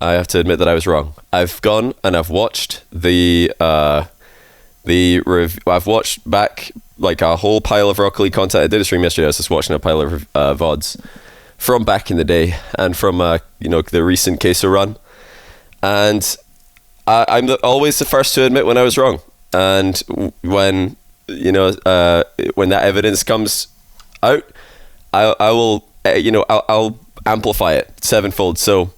I have to admit that I was wrong. I've gone and I've watched I've watched back like a whole pile of Rocket League content. I did a stream yesterday. I was just watching a pile of VODs from back in the day and from the recent Queso run, and I'm always the first to admit when I was wrong. And when when that evidence comes out, I'll amplify it sevenfold. So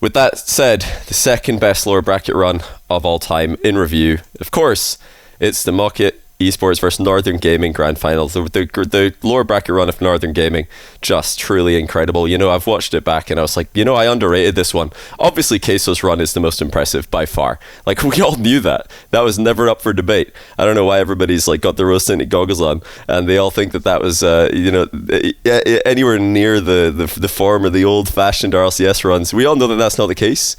with that said, the second best lower bracket run of all time in review, of course, it's the Mocket Esports versus Northern Gaming Grand Finals. The lower bracket run of Northern Gaming, just truly incredible. I've watched it back and I was like, I underrated this one. Obviously, Queso's run is the most impressive by far. Like, we all knew that. That was never up for debate. I don't know why everybody's like got the rose tinted goggles on and they all think that was, anywhere near the form of the old fashioned RLCS runs. We all know that that's not the case.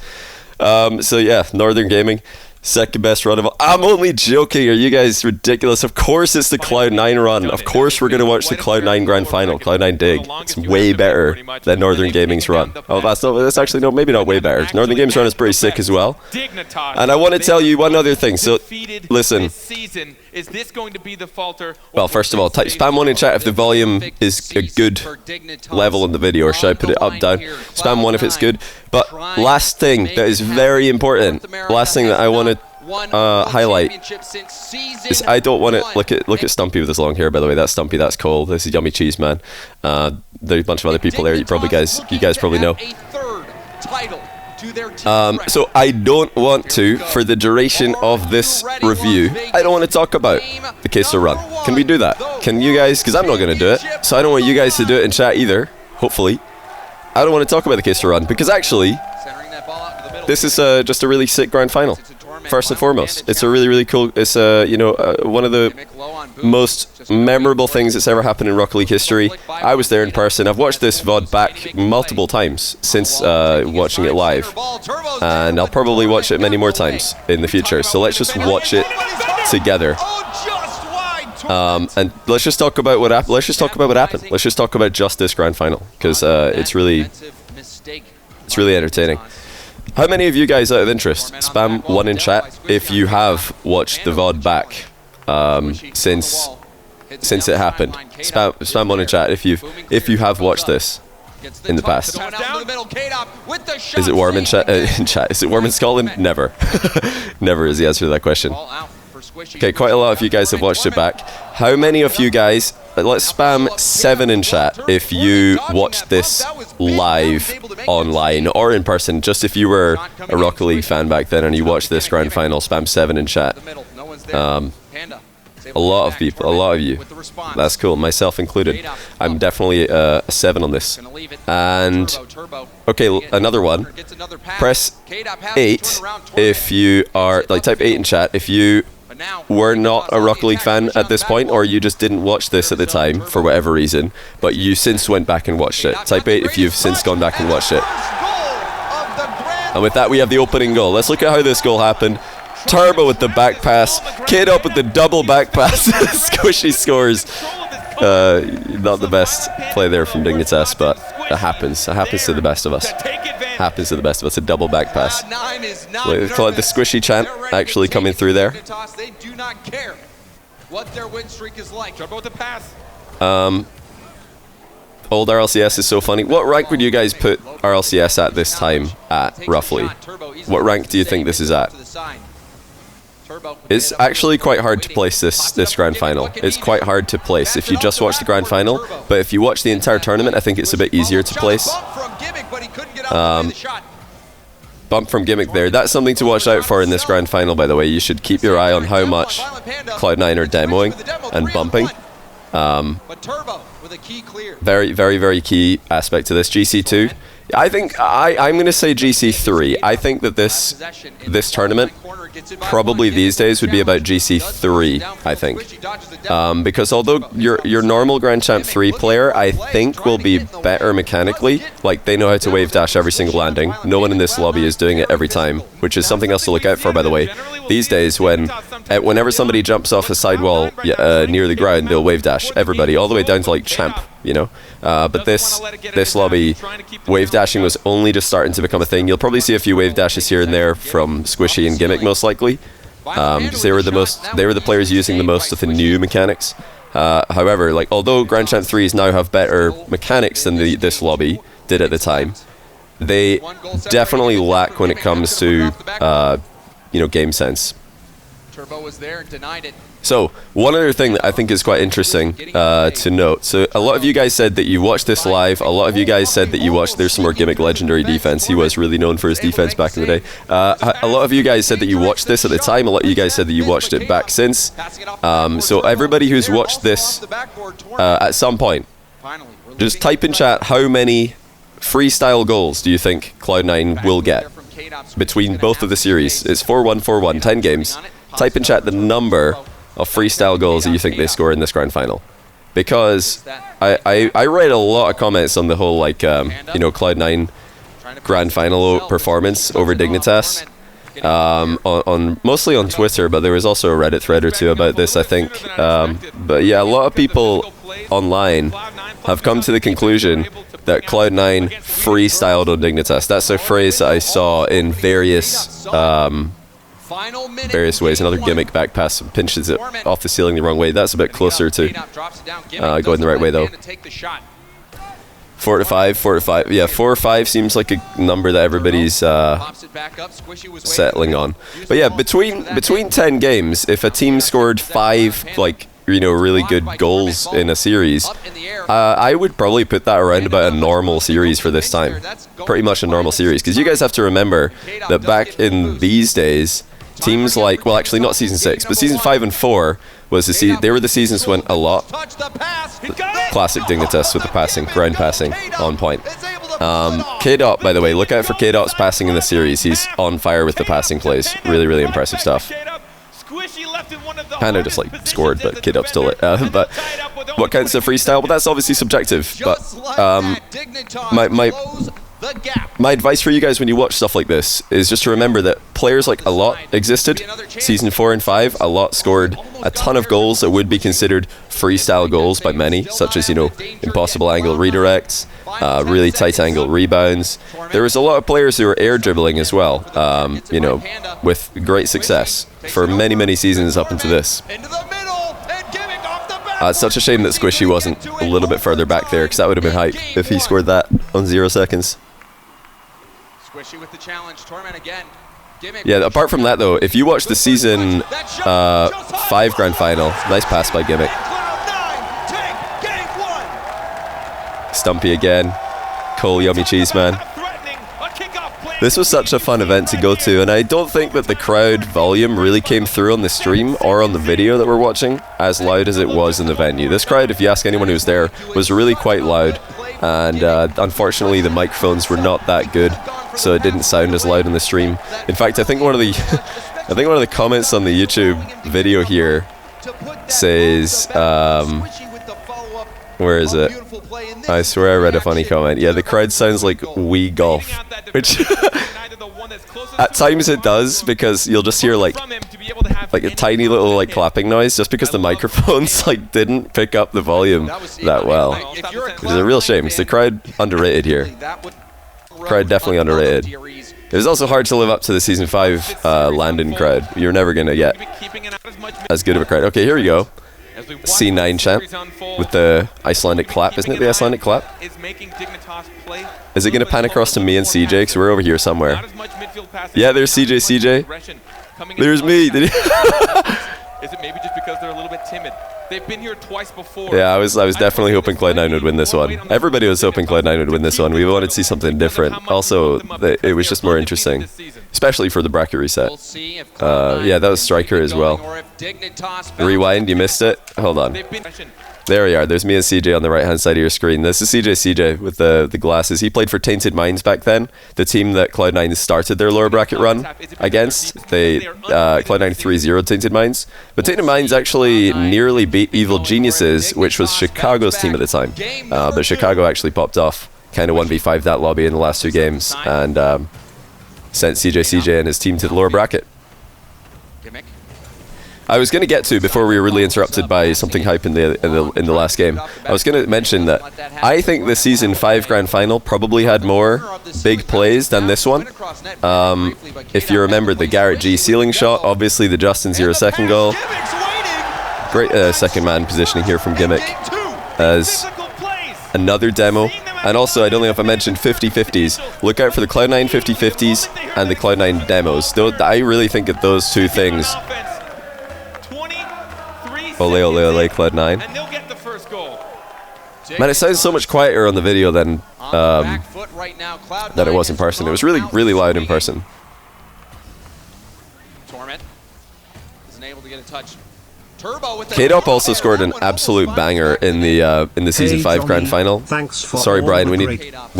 So yeah, Northern Gaming. Second best run of all. I'm only joking. Are you guys ridiculous? Of course it's the Cloud9 run. Of course we're going to watch the Cloud9 Grand Final. Cloud9 Dig. It's way better than Northern Gaming's run. Oh, that's actually, no, maybe not way better. Northern Gaming's run is pretty sick as well. And I want to tell you one other thing. So, listen. Well, first of all, type spam 1 in chat if the volume is a good level in the video, or should I put it up, down? Spam 1 if it's good. But last thing that is very important, last thing that I want to highlight is I don't want to look at Stumpy with his long hair. By the way, that's Stumpy. That's Cole. This is Yummy Cheese Man. There's a bunch of other people there. You guys probably know. So I don't want to, for the duration of this review, I don't want to talk about the Queso run. Can we do that? Can you guys? Because I'm not going to do it. So I don't want you guys to do it in chat either. Hopefully. I don't want to talk about the Queso run because actually, this is just a really sick grand final. First and foremost, it's a really, really cool. It's one of the most memorable things that's ever happened in Rocket League history. I was there in person. I've watched this VOD back multiple times since watching it live, and I'll probably watch it many more times in the future. So let's just watch it together. And let's just talk about what happened. Let's just talk about just this grand final because it's really entertaining. How many of you guys, out of interest, spam 1 in chat if you have watched the VOD back since it happened? Spam 1 in chat if you have watched this in the past. Is it warm in chat? Is it warm in Scotland? Never. Never is the answer to that question. Okay, quite a lot of you guys have watched it back. How many of you guys, let's spam 7 in chat if you watched this live online or in person. Just if you were a Rocket League fan back then and you watched this grand final, spam 7 in chat. A lot of people, a lot of you. That's cool, myself included. I'm definitely a 7 on this. And, okay, another one. Press 8 if you are, type 8 in chat if you were not a Rocket League fan at this point, or you just didn't watch this at the time for whatever reason, but you since went back and watched it. Type 8 if you've since gone back and watched it. And with that, we have the opening goal. Let's look at how this goal happened. Turbo with the back pass. Kid up with the double back pass. Squishy scores. Not the best play there from Dignitas, but it happens. It happens to the best of us. Happens to the best of us. A double back pass. We call it the squishy chant actually coming through there. They do not care what their win streak is like. Turbo to pass. Old RLCS is so funny. What rank would you guys put RLCS at this time at, roughly? What rank do you think this is at? It's actually quite hard to place this grand final. It's quite hard to place if you just watch the grand final, but if you watch the entire tournament, I think it's a bit easier to place. Bump from Gimmick there. That's something to watch out for in this grand final, by the way. You should keep your eye on how much Cloud9 are demoing and bumping. Very, very, very key aspect to this. GC2. I think I'm going to say GC3. I think that this tournament probably these days would be about GC3, I think. Because although your normal Grand Champ 3 player, I think, will be better mechanically. Like, they know how to wave dash every single landing. No one in this lobby is doing it every time, which is something else to look out for, by the way. These days, whenever somebody jumps off a sidewall near the ground, they'll wave dash everybody, all the way down to, like, Champ. you know. But this lobby, wave dashing was only just starting to become a thing. You'll probably see a few wave dashes here and there from Squishy and Gimmick, most likely, because they were the players using the most of the new mechanics. However, like, although Grand Champ 3s now have better mechanics than this lobby did at the time, they definitely lack when it comes to you know, game sense. Turbo was there and denied it. So, one other thing that I think is quite interesting to note. So, a lot of you guys said that you watched this live. A lot of you guys said that you watched There's Some More Gimmick Legendary defense. He was really known for his defense back in the day. A lot of you guys said that you watched this at the time. A lot of you guys said that you watched it back since. So, everybody who's watched this at some point, just type in chat how many freestyle goals do you think Cloud9 will get between both of the series. It's 4-1, 4-1, 10 games. Type in chat the number of freestyle goals that you think they score in this grand final, because I read a lot of comments on the whole, like, you know, Cloud9 grand final performance over Dignitas, mostly on Twitter, but there was also a Reddit thread or two about this, I think. But yeah, a lot of people online have come to the conclusion that Cloud9 freestyled on Dignitas. That's a phrase that I saw in various ways. Another Gimmick back pass pinches it off the ceiling the wrong way. That's a bit closer to going the right way, though. 4 to 5, 4 to 5. Yeah, 4 or 5 seems like a number that everybody's settling on. But yeah, between 10 games, if a team scored 5, like, you know, really good goals in a series, I would probably put that around about a normal series for this time. Pretty much a normal series, because you guys have to remember that back in these days, teams like, well, actually not season 6, but season 5 and 4 was they were the seasons when a lot, classic Dignitas with the passing, ground passing on point. K-Dot, by the way, look out for K-Dot's passing in the series. He's on fire with the passing plays. Really, really impressive stuff. Kind of just like scored, but K-Dot still it. But what counts as a freestyle? Well, that's obviously subjective. But my advice for you guys when you watch stuff like this is just to remember that players like a lot existed. Season 4 and 5, a lot scored a ton of goals that would be considered freestyle goals by many, such as, you know, impossible angle redirects, really tight angle rebounds. There was a lot of players who were air dribbling as well, you know, with great success for many, many seasons up into this. It's such a shame that Squishy wasn't a little bit further back there, because that would have been hype if he scored that on 0 seconds. Squishy with the challenge. Torment again. Yeah, apart from that though, if you watch the season 5 grand final, nice pass by Gimmick. Stumpy again. Cole Yummy Cheese Man. This was such a fun event to go to, and I don't think that the crowd volume really came through on the stream or on the video that we're watching as loud as it was in the venue. This crowd, if you ask anyone who's there, was really quite loud, and unfortunately the microphones were not that good, so it didn't sound as loud in the stream. In fact, I think one of the comments on the YouTube video here says, where is it? I swear I read a funny comment. Yeah, the crowd sounds like Wii Golf, which at times it does, because you'll just hear like a tiny little like clapping noise, just because the microphones like didn't pick up the volume that well. Which is a real shame, because the crowd underrated here. Crowd definitely underrated. It was also hard to live up to the season 5 Landon crowd. You're never gonna get as good of a crowd. Okay, here we go. C9 champ with the Icelandic clap. Isn't it the Icelandic clap? Is it going to pan across to me and CJ? Because we're over here somewhere. Yeah, there's CJ. There's me. Is it maybe just because they're a little bit timid? They've been here twice before. Yeah, I was definitely hoping Cloud9 would win this one. Everybody was hoping Cloud9 would win this one. We wanted to see something different. Also, it was just more interesting, especially for the bracket reset. Yeah, that was Striker as well. Rewind, you missed it? Hold on. There we are. There's me and CJ on the right-hand side of your screen. This is CJ with the glasses. He played for Tainted Minds back then, the team that Cloud9 started their lower bracket run against. They Cloud9 3-0 Tainted Minds. But Tainted Minds actually nearly beat Evil Geniuses, which was Chicago's team at the time. But Chicago actually popped off, kind of 1v5 that lobby in the last 2 games, and sent CJ and his team to the lower bracket. I was going to get to before we were really interrupted by something hype in the last game. I was going to mention that I think the Season 5 Grand Final probably had more big plays than this one. If you remember the Garrett G ceiling shot, obviously the Justin 0-second goal. Great second man positioning here from Gimmick as another demo. And also, I don't know if I mentioned 50-50s. Look out for the Cloud9 50-50s and the Cloud9 demos. I really think that those two things... Ole, ole, ole, Cloud9. Man, it sounds so much quieter on the video than it was in person. It was really, really loud in person. Torment isn't able to get a touch. K-Dop also scored an absolute banger in the Season 5 Grand Final. Sorry, Brian, we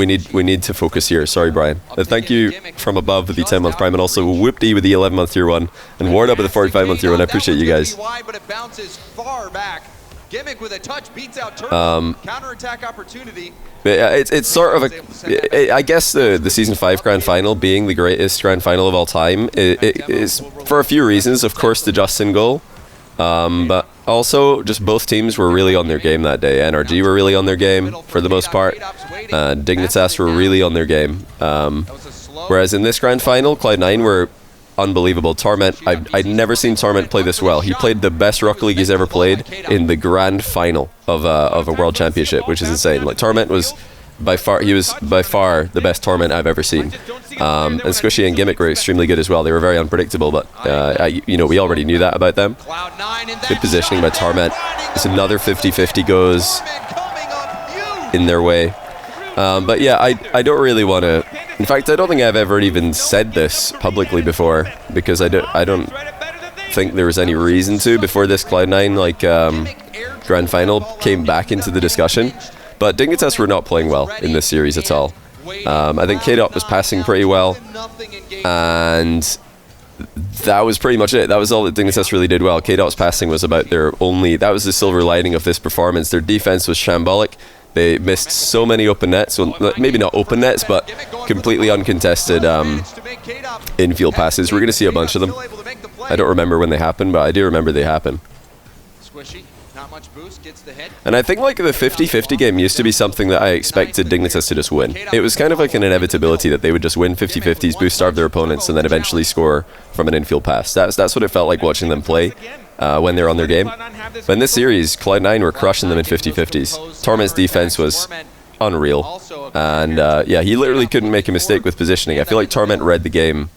need to focus here. Sorry, Brian. Thank you from above with the 10-month Prime, and also Whoopty with the 11-month Tier 1, and Ward up with the 45-month Tier 1. I appreciate you guys. Counterattack opportunity. It's sort of a... I guess the Season 5 Grand Final being the greatest Grand Final of all time it is for a few reasons. Of course, the Justin goal. But also, just both teams were really on their game that day. NRG were really on their game for the most part. Dignitas were really on their game. Whereas in this Grand Final, Cloud9 were unbelievable. Torment, I'd never seen Torment play this well. He played the best Rocket League he's ever played in the Grand Final of a World Championship, which is insane. Like, Torment was... he was by far the best Torment I've ever seen. And Squishy and Gimmick were extremely good as well. They were very unpredictable, but we already knew that about them. Good positioning by Torment. It's another 50-50 goes in their way. But yeah, I don't really want to... In fact, I don't think I've ever even said this publicly before, because I don't think there was any reason to before this Cloud9 Grand Final came back into the discussion. But Dignitas were not playing well in this series at all. I think K-Dop was passing pretty well, and that was pretty much it. That was all that Dignitas really did well. K-Dop's passing was about their only... That was the silver lining of this performance. Their defense was shambolic. They missed so many open nets. Well, maybe not open nets, but completely uncontested infield passes. We're going to see a bunch of them. I don't remember when they happened, but I do remember they happened. And I think like the 50-50 game used to be something that I expected Dignitas to just win. It was kind of like an inevitability that they would just win 50-50s, boost starve their opponents, and then eventually score from an infield pass. That's what it felt like watching them play when they're on their game. But in this series, Cloud9 were crushing them in 50-50s. Torment's defense was unreal. And yeah, he literally couldn't make a mistake with positioning. I feel like Torment read the game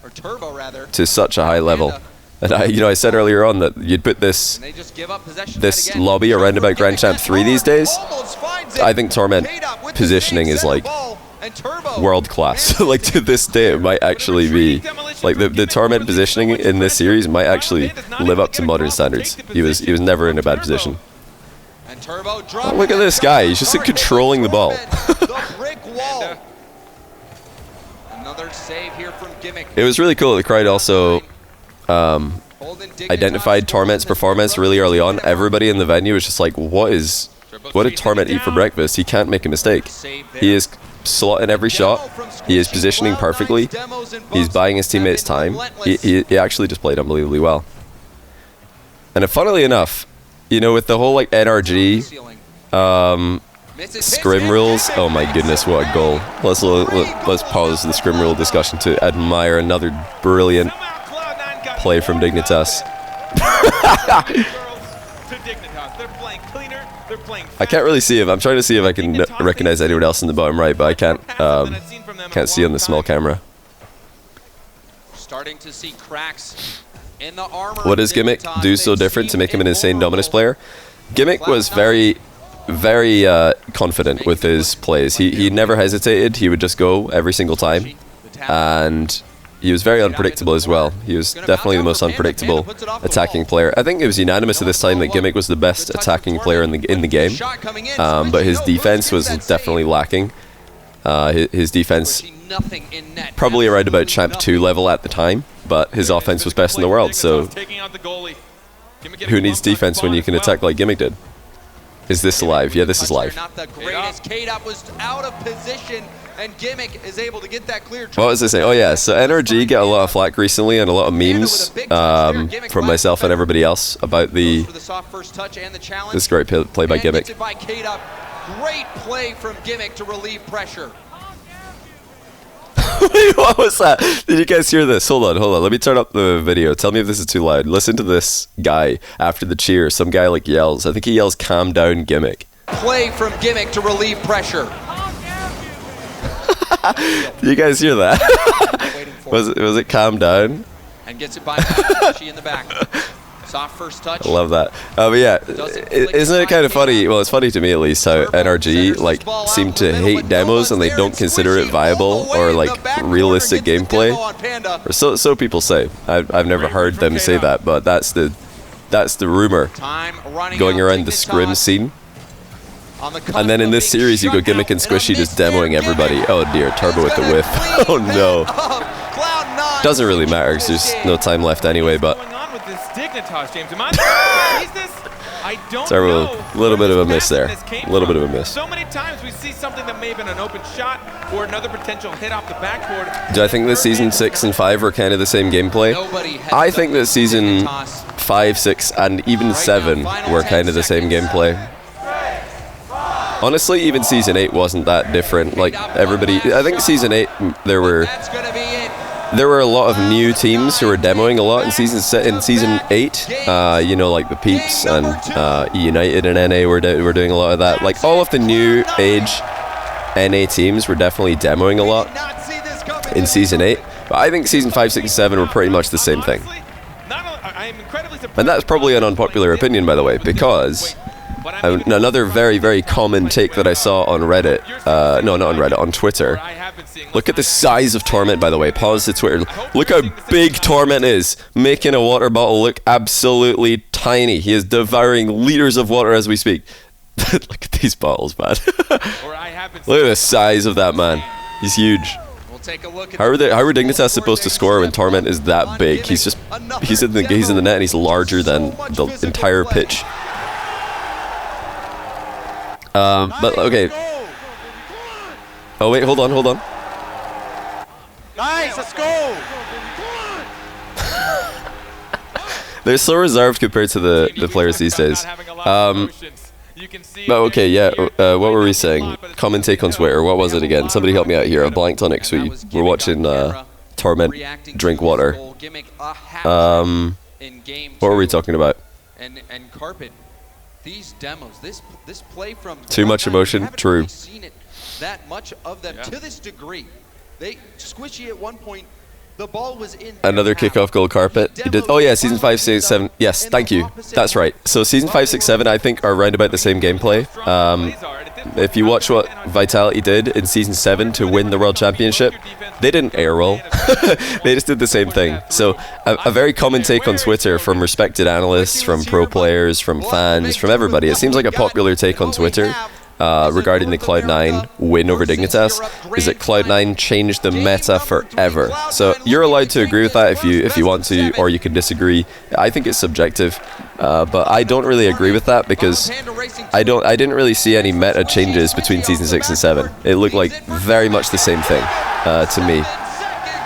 to such a high level. And I said earlier on that you'd put this lobby around about Grand Champ 3 these days. I think Torment positioning is like world class. Like to this day, it might actually be like the Torment positioning in this series might actually live up to modern standards. He was never in a bad position. Oh, look at this guy. He's just controlling the ball. It was really cool. The crowd also identified Torment's performance really early on. Everybody in the venue was just like, what did Torment eat for breakfast? He can't make a mistake. He is slotting every shot. He is positioning perfectly. He's buying his teammates time. He actually just played unbelievably well. And funnily enough, with the whole like NRG scrim rules, oh my goodness, what a goal. Let's pause the scrim rule discussion to admire another brilliant play from Dignitas. I can't really see if I'm trying to see if I can recognize anyone else in the bottom right, but I can't see on the small camera. Starting to see cracks in the armor. What does Gimmick do so different to make him an insane Dominus player? Gimmick was very confident with his plays. He never hesitated. He would just go every single time, and he was very unpredictable as well. He was definitely the most unpredictable attacking player. I think it was unanimous at this time that Gimmick was the best attacking player in the game, but his defense was definitely lacking. His defense probably around about Champ 2 level at the time, but his offense was best in the world, so who needs defense when you can attack like Gimmick did? Is this live? Yeah, this is live. Not the greatest. K-Dop was out of position And Gimmick is able to get that clear. What was I saying? Oh yeah, so NRG get a lot of flack recently and a lot of memes from myself and everybody else about this great play by Gimmick. Great play from Gimmick to relieve pressure. Wait, what was that? Did you guys hear this? Hold on. Let me turn up the video. Tell me if this is too loud. Listen to this guy after the cheer. Some guy like yells. I think he yells, "Calm down, Gimmick." Play from Gimmick to relieve pressure. Did you guys hear that? was it calm down? And gets it by in the back. Soft first touch. I love that. But yeah, isn't it kind of funny? Well, it's funny to me at least how NRG like seem to hate demos and they don't consider it viable or like realistic gameplay. Or so people say. I've never heard them say that, but that's the rumor going around the scrim scene. And then in this series, you go Gimmick and Squishy just demoing everybody. Oh dear, Turbo with the whiff. Oh no. Doesn't really matter because there's no time left anyway, but Dignitas, James. I don't know. A little bit of a miss there. A little bit of a miss. So many times we see something that may have been an open shot or another potential hit off the backboard. Do I think that season 6 and 5 were kind of the same gameplay? I think that season 5, 6, and even 7 were kind of the same gameplay. Honestly, even season 8 wasn't that different. Like everybody, I think season 8 there were a lot of new teams who were demoing a lot in season 8. You know, like the Peeps and United and NA were doing a lot of that. Like all of the new age NA teams were definitely demoing a lot in season 8. But I think season 5, 6, and 7 were pretty much the same thing. And that's probably an unpopular opinion, by the way, because another very, very common take that I saw on Reddit, no, not on Reddit, on Twitter. Look at the size of Torment, by the way. Pause to Twitter. Look how big Torment is, making a water bottle look absolutely tiny. He is devouring liters of water as we speak. Look at these bottles, man. Look at the size of that man. He's huge. How are Dignitas supposed to score when Torment is that big? He's in the net and he's larger than the entire pitch. But okay. Oh wait, hold on. Nice, let's go. They're so reserved compared to the players these days. But okay, yeah. What were we saying? Comment take on Twitter. What was it again? Somebody help me out here. I blanked on it. We're watching Torment drink water. What were we talking about? And Carpet. These demos, this play from too much emotion. True. Seen it that much of them to this degree. They Squishy at one point. The ball was in. Another kickoff goal, Carpet. He did. Oh yeah, season 5, 6, 7. Yes, thank you. That's right. So season 5, 6, 7, I think are around about the same gameplay. If you watch what Vitality did in season 7 to win the World Championship, they didn't air roll. They just did the same thing. So a very common take on Twitter from respected analysts, from pro players, from fans, from everybody. It seems like a popular take on Twitter. Regarding the Cloud9 win over Dignitas is that Cloud9 changed the meta forever. So you're allowed to agree with that if you want to, or you can disagree. I think it's subjective, but I don't really agree with that because I didn't really see any meta changes between season 6 and 7. It looked like very much the same thing to me.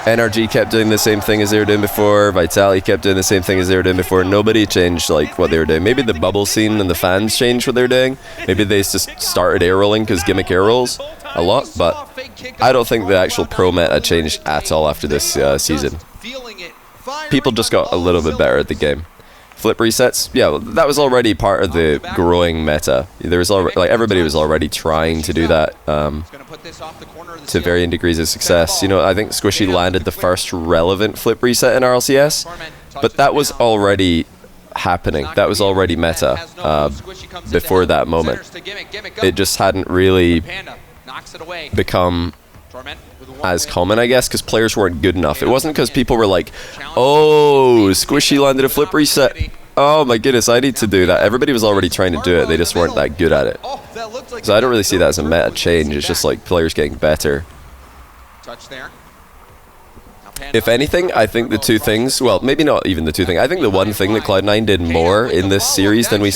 NRG kept doing the same thing as they were doing before. Vitality kept doing the same thing as they were doing before. Nobody changed like what they were doing. Maybe the bubble scene and the fans changed what they were doing. Maybe they just started air rolling because Gimmick air rolls a lot. But I don't think the actual pro meta changed at all after this season. People just got a little bit better at the game. Flip resets, yeah, well, that was already part of the growing meta. There was already, like everybody was already trying to do that to varying degrees of success. You know, I think Squishy landed the first relevant flip reset in RLCS, but that was already happening. That was already meta before that moment. It just hadn't really become as common, I guess, because players weren't good enough. It wasn't because people were like, oh, Squishy landed a flip reset. Oh my goodness, I need to do that. Everybody was already trying to do it. They just weren't that good at it. So I don't really see that as a meta change. It's just like players getting better. If anything, I think the two things, well, maybe not even the two things. I think the one thing that Cloud9 did more in this series than we'd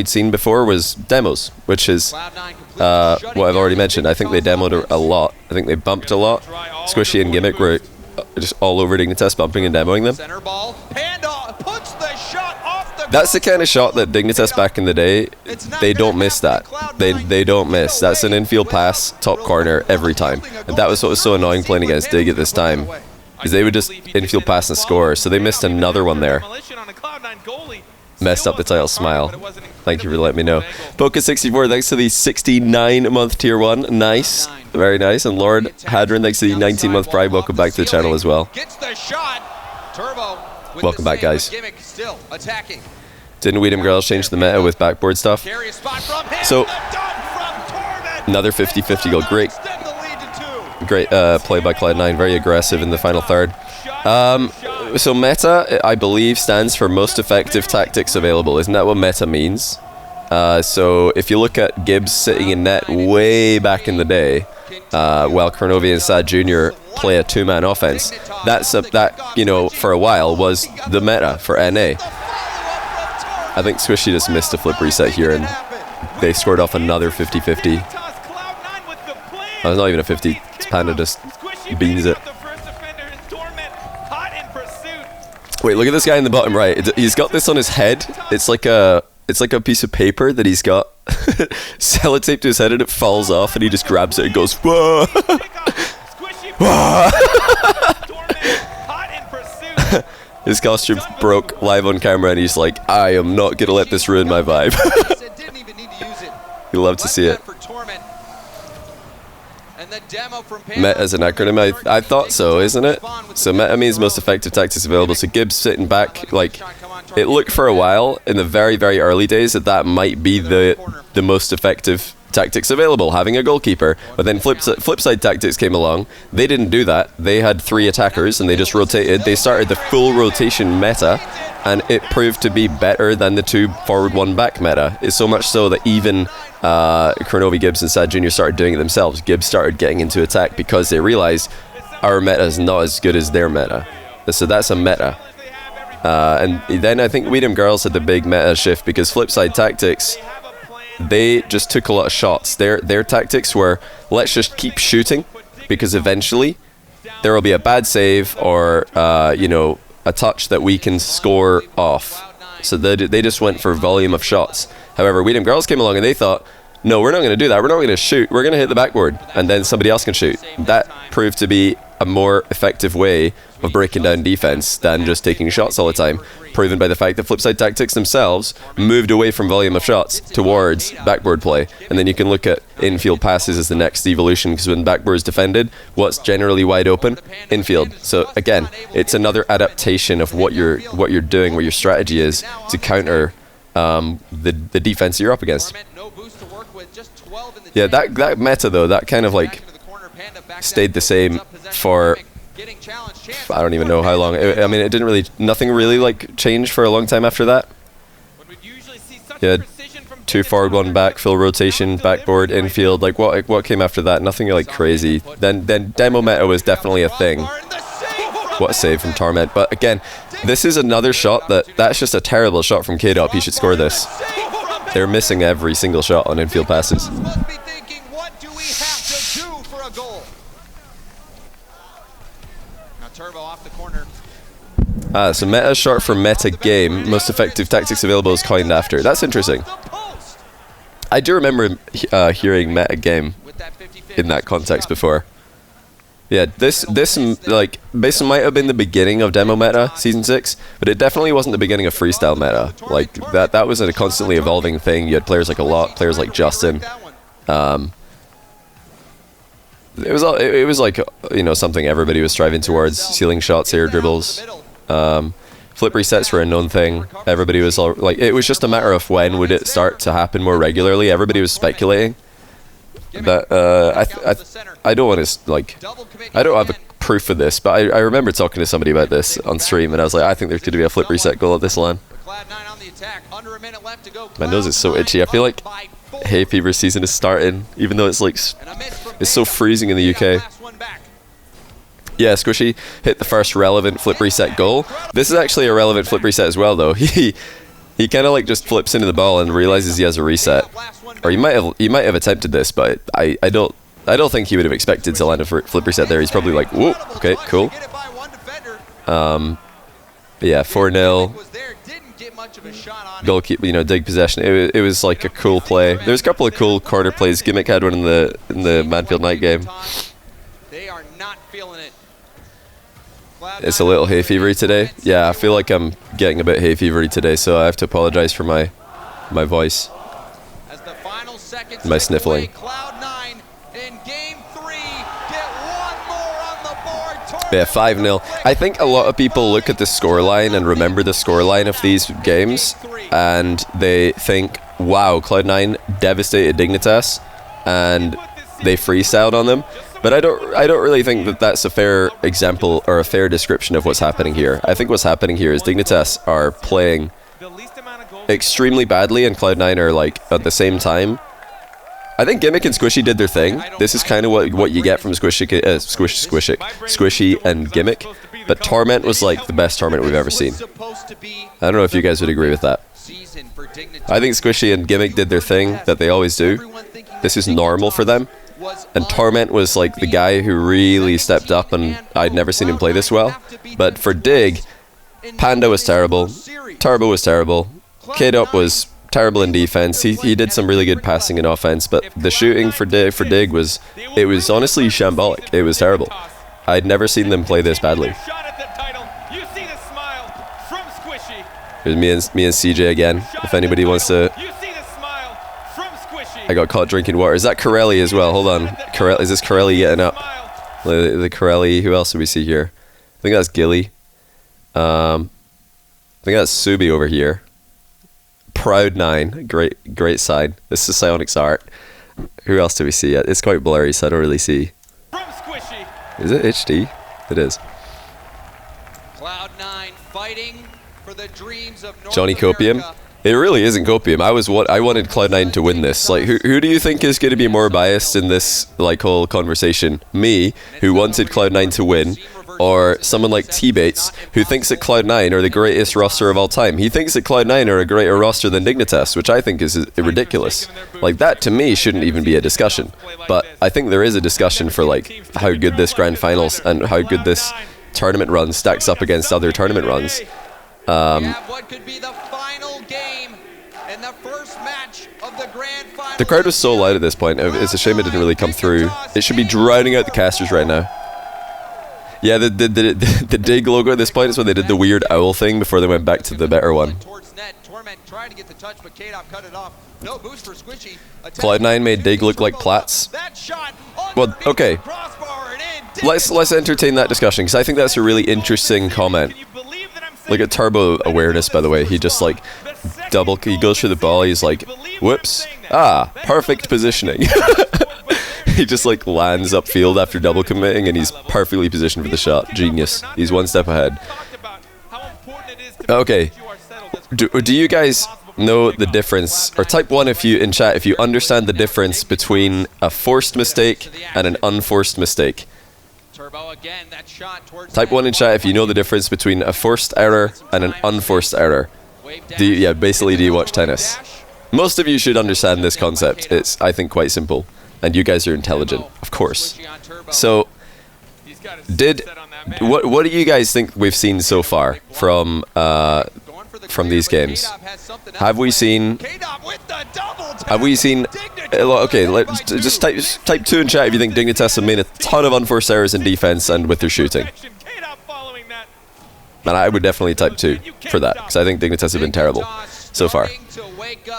seen before was demos, which is what I've already mentioned. I think they demoed a lot. I think they bumped a lot. Squishy and Gimmick were just all over Dignitas, bumping and demoing them. Center ball. Panda puts the shot off the. That's the kind of shot that Dignitas back in the day, they don't miss that. They don't miss. That's an infield pass, top corner every time. And that was what was so annoying playing against Dig at this time, is they would just infield pass and score. So they missed another one there. Messed up the title smile. Thank you for letting me know. Poka64, thanks to the 69-month tier 1. Nice. Very nice. And Lord Hadron, thanks to the 19-month Pride. Welcome back to the channel as well. Welcome back, guys. Didn't Weedham Girls change the meta with backboard stuff? So, another 50-50 goal. Great play by Cloud9. Very aggressive in the final third. So meta, I believe, stands for most effective tactics available. Isn't that what meta means? So if you look at Gibbs sitting in net way back in the day, while Kronovi and Sad Jr. play a two-man offense, that, you know, for a while was the meta for NA. I think Squishy just missed a flip reset here, and they scored off another 50-50. Oh, it's not even a 50. Panda just beans it. Wait, look at this guy in the bottom right. He's got this on his head. It's like a piece of paper that he's got sellotaped to his head, and it falls off, and he just grabs it and goes, whoa. His costume broke live on camera, and he's like, I am not gonna let this ruin my vibe. You love to see it. Meta is an acronym. I thought so, isn't it? So meta means most effective tactics available. So Gibbs sitting back, like, it looked for a while in the very, very early days that might be the most effective tactics available, having a goalkeeper. But then flipside tactics came along. They didn't do that. They had 3 attackers and they just rotated. They started the full rotation meta, and it proved to be better than the 2 forward 1 back meta. It's so much so that even Kronovi, Gibbs and Sad Jr. started doing it themselves. Gibbs started getting into attack because they realized our meta is not as good as their meta. So that's a meta. And then I think Weedham Girls had the big meta shift because flipside tactics, they just took a lot of shots. Their tactics were, let's just keep shooting, because eventually there will be a bad save or you know, a touch that we can score off. So they just went for volume of shots. However, Weedham Girls came along and they thought, no, we're not going to do that. We're not going to shoot. We're going to hit the backboard, and then somebody else can shoot. That proved to be a more effective way of breaking down defense than just taking shots all the time, proven by the fact that flipside tactics themselves moved away from volume of shots towards backboard play. And then you can look at infield passes as the next evolution, because when backboard is defended, what's generally wide open? Infield. So again, it's another adaptation of what you're doing, what your strategy is to counter the defense you're up against. Yeah, that meta though, that kind of like stayed the same for, I don't even know how long. I mean, it didn't really, nothing really like changed for a long time after that. Yeah, 2 forward 1 back, full rotation, backboard, infield. Like what came after that? Nothing like crazy. Then demo meta was definitely a thing. What a save from Torment. But again, this is another shot that's just a terrible shot from K-Dop. He should score this. They're missing every single shot on infield passes. So meta is short for meta game. Most effective tactics available is coined after. That's interesting. I do remember hearing meta game in that context before. Yeah, this like basically might have been the beginning of demo meta season 6, but it definitely wasn't the beginning of freestyle meta. Like that was a constantly evolving thing. You had players like players like Justin. It was like, you know, something everybody was striving towards. Ceiling shots, air dribbles, flip resets were a known thing. Everybody was like, it was just a matter of when would it start to happen more regularly. Everybody was speculating. But I don't want to, like, I don't have a proof of this, but I remember talking to somebody about this on stream, and I was like, I think there could be a flip reset goal at this line. My nose is so itchy. I feel like hay fever season is starting, even though it's like, it's so freezing in the UK. Yeah, Squishy hit the first relevant flip reset goal. This is actually a relevant flip reset as well, though. He kind of like just flips into the ball and realizes he has a reset. Or he might have attempted this, but I don't think he would have expected to land a flip reset there. He's probably like, whoa, okay, cool. But yeah, 4-0. Goalkeeper, you know, Dig possession. It was like a cool play. There was a couple of cool corner plays. Gimmick had one in the Manfield night game. They are not feeling it. It's a little hay fevery today. Yeah, I feel like I'm getting a bit hay fevery today, so I have to apologize for my voice, As the final seconds my sniffling. Cloud9 in game 3 get one more on the board. Yeah, 5-0. I think a lot of people look at the scoreline and remember the scoreline of these games, and they think, wow, Cloud9 devastated Dignitas, and they freestyled on them. But I don't really think that that's a fair example or a fair description of what's happening here. I think what's happening here is Dignitas are playing extremely badly, and Cloud9 are like at the same time. I think Gimmick and Squishy did their thing. This is kind of what you get from Squishy and Gimmick. But Torment was like the best Torment we've ever seen. I don't know if you guys would agree with that. I think Squishy and Gimmick did their thing that they always do. This is normal for them. And Torment was like the guy who really stepped up, and I'd never seen him play this well. But for Dig, Panda was terrible, Turbo was terrible, K-Dop was terrible in defense. He did some really good passing and offense, but the shooting for Dig was honestly shambolic. It was terrible. I'd never seen them play this badly. Here's me and CJ again. If anybody wants to. I got caught drinking water. Is that Corelli as well? Hold on. Is this Corelli getting up? The Corelli. Who else do we see here? I think that's Gilly. I think that's Subi over here. Proud9. Great side. This is Psionic's art. Who else do we see? It's quite blurry, so I don't really see. Is it HD? It is. Cloud9 fighting for the dreams of North Johnny Copium. America. It really isn't Copium. I wanted Cloud9 to win this. Like, who do you think is going to be more biased in this like whole conversation? Me, who wanted Cloud9 to win, or someone like T-Bates, who thinks that Cloud9 are the greatest roster of all time? He thinks that Cloud9 are a greater roster than Dignitas, which I think is ridiculous. Like, that to me shouldn't even be a discussion. But I think there is a discussion for like how good this grand finals and how good this tournament run stacks up against other tournament runs. What could be the final game in the first match of the grand final. The crowd was so loud at this point. It's a shame it didn't really come through. It should be drowning out the casters right now. Yeah, the Dig logo at this point is when they did the weird owl thing before they went back to the better one. Cloud9 made Dig look like Platts. Well, okay. Let's entertain that discussion, because I think that's a really interesting comment. Look at Turbo awareness, by the way. He just like he goes through the ball. He's like, whoops, perfect positioning. He just like lands upfield after double committing, and he's perfectly positioned for the shot. Genius. He's one step ahead. Okay. Do you guys know the difference, or type 1 if you in chat if you understand the difference between a forced mistake and an unforced mistake? Type 1 in chat if you know the difference between a forced error and an unforced error. Do you watch tennis? Most of you should understand this concept. It's, I think, quite simple. And you guys are intelligent, of course. So, what do you guys think we've seen so far from these games? Have we seen a lot? Okay, let's just type 2 in chat if you think Dignitas have made a ton of unforced errors in defense and with their shooting. And I would definitely type 2 for that, because I think Dignitas have been terrible so far.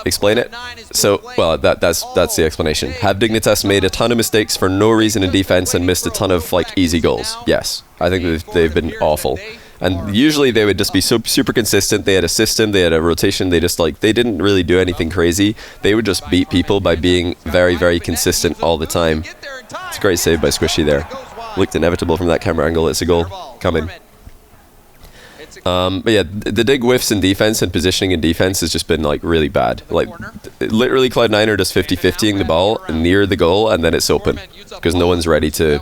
Explain it? So, well, that's the explanation. Have Dignitas made a ton of mistakes for no reason in defense and missed a ton of like easy goals? Yes, I think they've been awful. And usually they would just be super consistent. They had a system, they had a rotation. They didn't really do anything crazy. They would just beat people by being very, very consistent all the time. It's a great save by Squishy there. Looked inevitable from that camera angle. It's a goal coming. But yeah, the Dig whiffs in defense and positioning in defense has just been like really bad. Like literally Cloud9 are just 50-50ing the ball near the goal, and then it's open because no one's ready to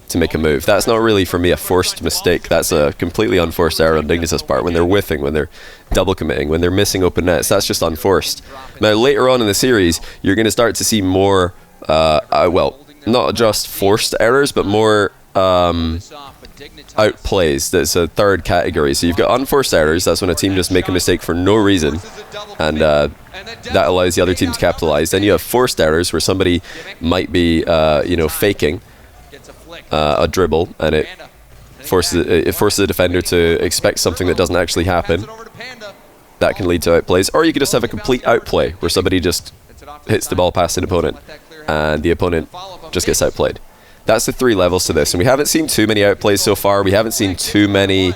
to make a move. That's not really, for me, a forced mistake. That's a completely unforced error on Dignitas' part. When they're whiffing, when they're double committing, when they're missing open nets, that's just unforced. Now, later on in the series, you're going to start to see more, well, not just forced errors, but more outplays. That's a third category. So you've got unforced errors. That's when a team just make a mistake for no reason, and that allows the other team to capitalize. Then you have forced errors, where somebody might be, you know, faking a dribble, and it forces the defender to expect something that doesn't actually happen. That can lead to outplays. Or you could just have a complete outplay, where somebody just hits the ball past an opponent, and the opponent just gets outplayed. That's the 3 levels to this, and we haven't seen too many outplays so far. We haven't seen too many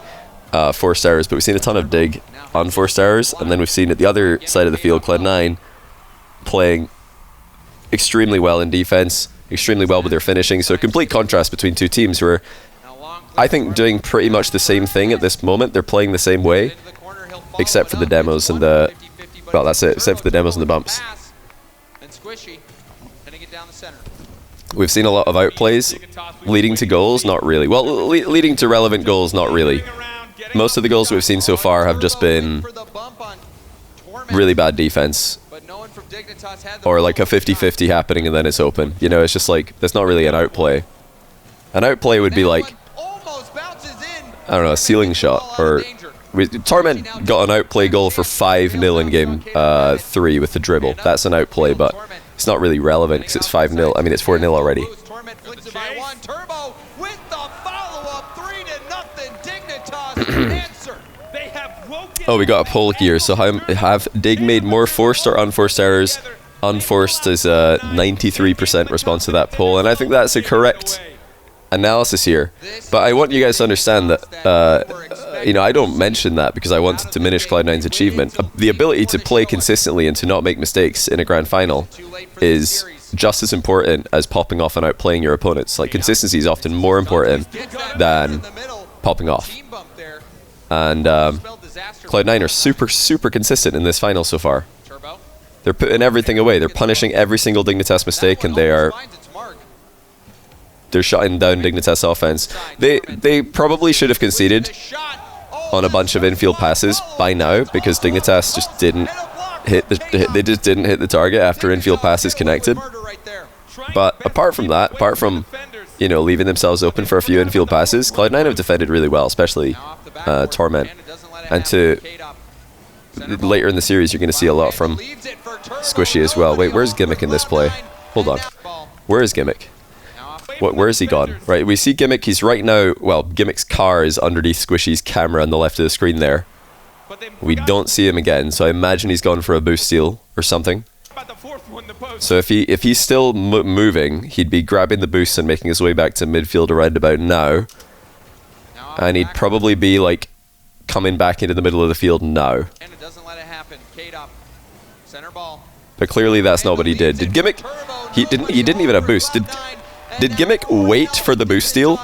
forced errors, but we've seen a ton of dig unforced errors, and then we've seen at the other side of the field Cloud9 playing extremely well in defense, extremely well with their finishing. So a complete contrast between two teams, where I think doing pretty much the same thing at this moment. They're playing the same way, except for the demos and the, well, that's it, except for the demos and the bumps. We've seen a lot of outplays leading to goals, not really. Well, leading to relevant goals, not really. Most of the goals we've seen so far have just been really bad defense, or like a 50-50 happening and then it's open. You know, it's just like, that's not really an outplay. An outplay would be like, I don't know, a ceiling shot. Or Torment got an outplay goal for 5-0 in game 3 with the dribble. That's an outplay, but it's not really relevant because it's 5-0. I mean, it's 4-0 already. Oh, we got a poll here. So have Dig made more forced or unforced errors? Unforced is a 93% response to that poll, and I think that's a correct analysis here. But I want you guys to understand that, you know, I don't mention that because I want to diminish Cloud9's achievement. The ability to play consistently and to not make mistakes in a grand final is just as important as popping off and outplaying your opponents. Like, consistency is often more important than popping off. And Cloud9 are super consistent in this final so far. They're putting everything away. They're punishing every single Dignitas mistake, and they're shutting down Dignitas offense. They probably should have conceded on a bunch of infield passes by now, because Dignitas just didn't hit the target after infield passes connected. But apart from that, apart from, you know, leaving themselves open for a few infield passes, Cloud9 have defended really well, especially Torment. And to later in the series, you're going to see a lot from Squishy as well. Wait, where's Gimmick in this play? Hold on. Where is Gimmick? Where is he gone? Right, we see Gimmick. He's right now, well, Gimmick's car is underneath Squishy's camera on the left of the screen there. We don't see him again, so I imagine he's gone for a boost steal or something. So if he's still moving, he'd be grabbing the boost and making his way back to midfield around about now. And he'd probably be like coming back into the middle of the field now. But clearly that's not what he did. Did Gimmick? He didn't even have boost. Did Gimmick wait for the boost steal?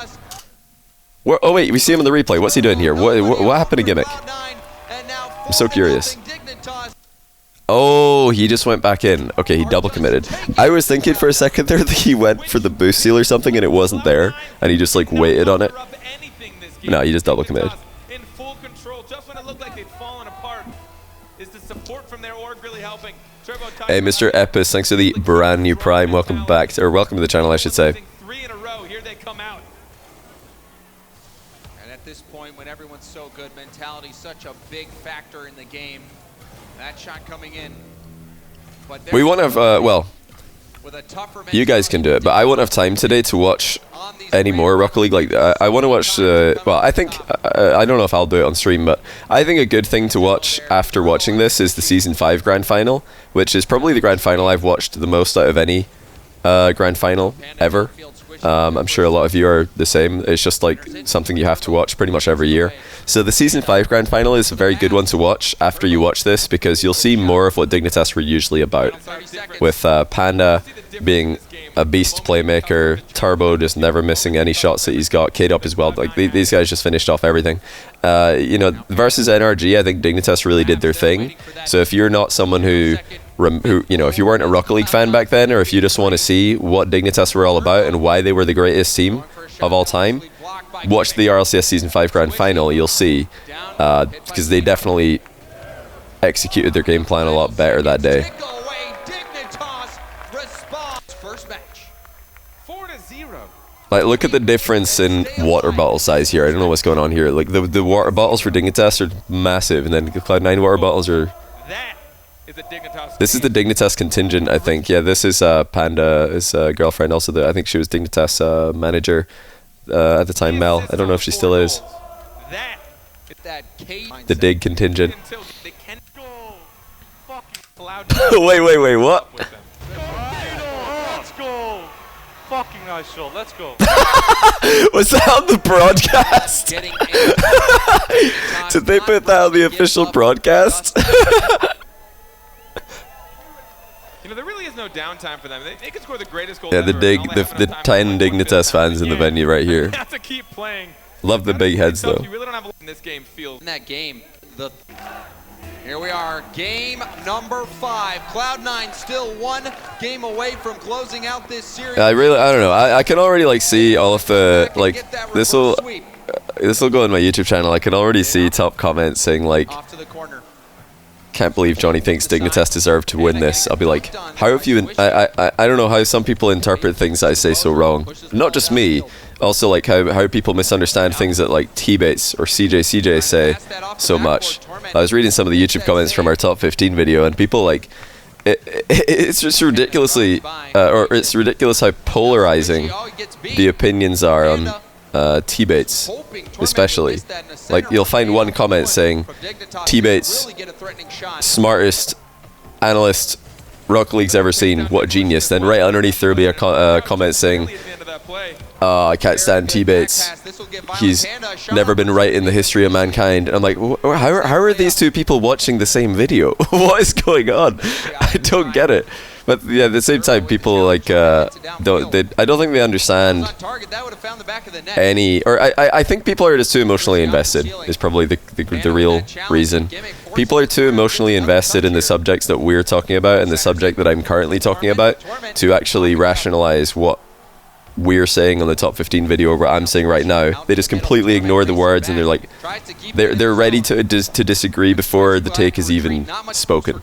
Oh wait, we see him in the replay. What's he doing here? What happened to Gimmick? I'm so curious. Oh, he just went back in. Okay, he double committed. I was thinking for a second there that he went for the boost steal or something and it wasn't there, and he just like waited on it. No, he just double committed. In full control, just when it looked like they'd fallen apart. Is the support from their org really helping? Hey, Mr. Epis, thanks for the brand new Prime. Welcome back, or welcome to the channel, I should say. 3 in a row, here they come out. And at this point, when everyone's so good, mentality such a big factor in the game. That shot coming in. But we won't have, well, you guys can do it, but I won't have time today to watch any more Rocket League. Like, I want to watch, well, I think, I don't know if I'll do it on stream, but I think a good thing to watch after watching this is the Season 5 Grand Final, which is probably the Grand Final I've watched the most out of any Grand Final ever. I'm sure a lot of you are the same. It's just like something you have to watch pretty much every year. So the Season 5 Grand Final is a very good one to watch after you watch this, because you'll see more of what Dignitas were usually about. With Panda being a beast playmaker, Turbo just never missing any shots that he's got, K-Dop as well. Like, these guys just finished off everything. You know, versus NRG, I think Dignitas really did their thing. So if you're not someone who, you know, if you weren't a Rocket League fan back then, or if you just want to see what Dignitas were all about and why they were the greatest team, of all time, watch the RLCS Season 5 Grand Final, you'll see, because they definitely executed their game plan a lot better that day. First match. 4-0. Like, look at the difference in water bottle size here. I don't know what's going on here. Like, the water bottles for Dignitas are massive, and then the Cloud9 water bottles are... That is a Dignitas. This is the Dignitas contingent, I think. Yeah, this is Panda, his girlfriend. Also, I think she was Dignitas manager at the time, Mel. I don't know if she still is. The Dig contingent. Wait, what? Let's go. Fucking nice shot. Let's go. Was that on the broadcast? Did they put that on the official broadcast? You know, there really is no downtime for them. They can score the greatest goal. Yeah, the 10 Dignitas fans in the venue right here. They have to keep playing. Love the big heads though. You really don't have a in this game feel. In that game, here we are, game number 5. Cloud9 still 1 game away from closing out this series. I don't know. I can already like see all of the like this will go on my YouTube channel. I can already see top comments saying like, Off to the corner. can't believe Johnny thinks Dignitas deserve to win this. I'll be like, how have you? I don't know how some people interpret things I say so wrong. Not just me. Also, like how people misunderstand things that like T-Bates or CJ say so much. I was reading some of the YouTube comments from our top 15 video, and people like it's just ridiculously or it's ridiculous how polarizing the opinions are on T-Bates, especially. Like, you'll find one comment saying T-Bates, smartest analyst Rocket League's ever seen, what a genius. Then right underneath there'll be a comment saying, I can't stand T-Bates, he's never been right in the history of mankind. And I'm like, how are these two people watching the same video? What is going on? I don't get it. But yeah, at the same time, people like I don't think they understand any, or I think people are just too emotionally invested is probably the real reason. People are too emotionally invested in the subjects that we're talking about and the subject that I'm currently talking about to actually rationalize what we're saying on the top 15 video or what I'm saying right now. They just completely ignore the words, and they're like, they're ready to disagree before the take is even spoken.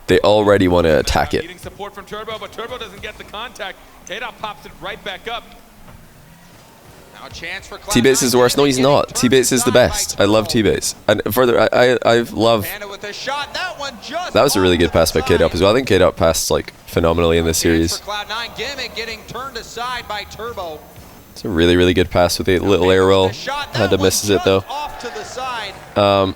They already want to attack it. Getting support from Turbo, but Turbo doesn't get the contact. K-Dot pops it right back up. Now a chance for T-Bates is the worst. No, he's not. T-Bates is the best. I love T-Bates. And further, I love... That was a really good pass by K-Dot as well. I think K-Dot passed like phenomenally in this series. It's a really, really good pass with a little air roll. Kinda misses it though. But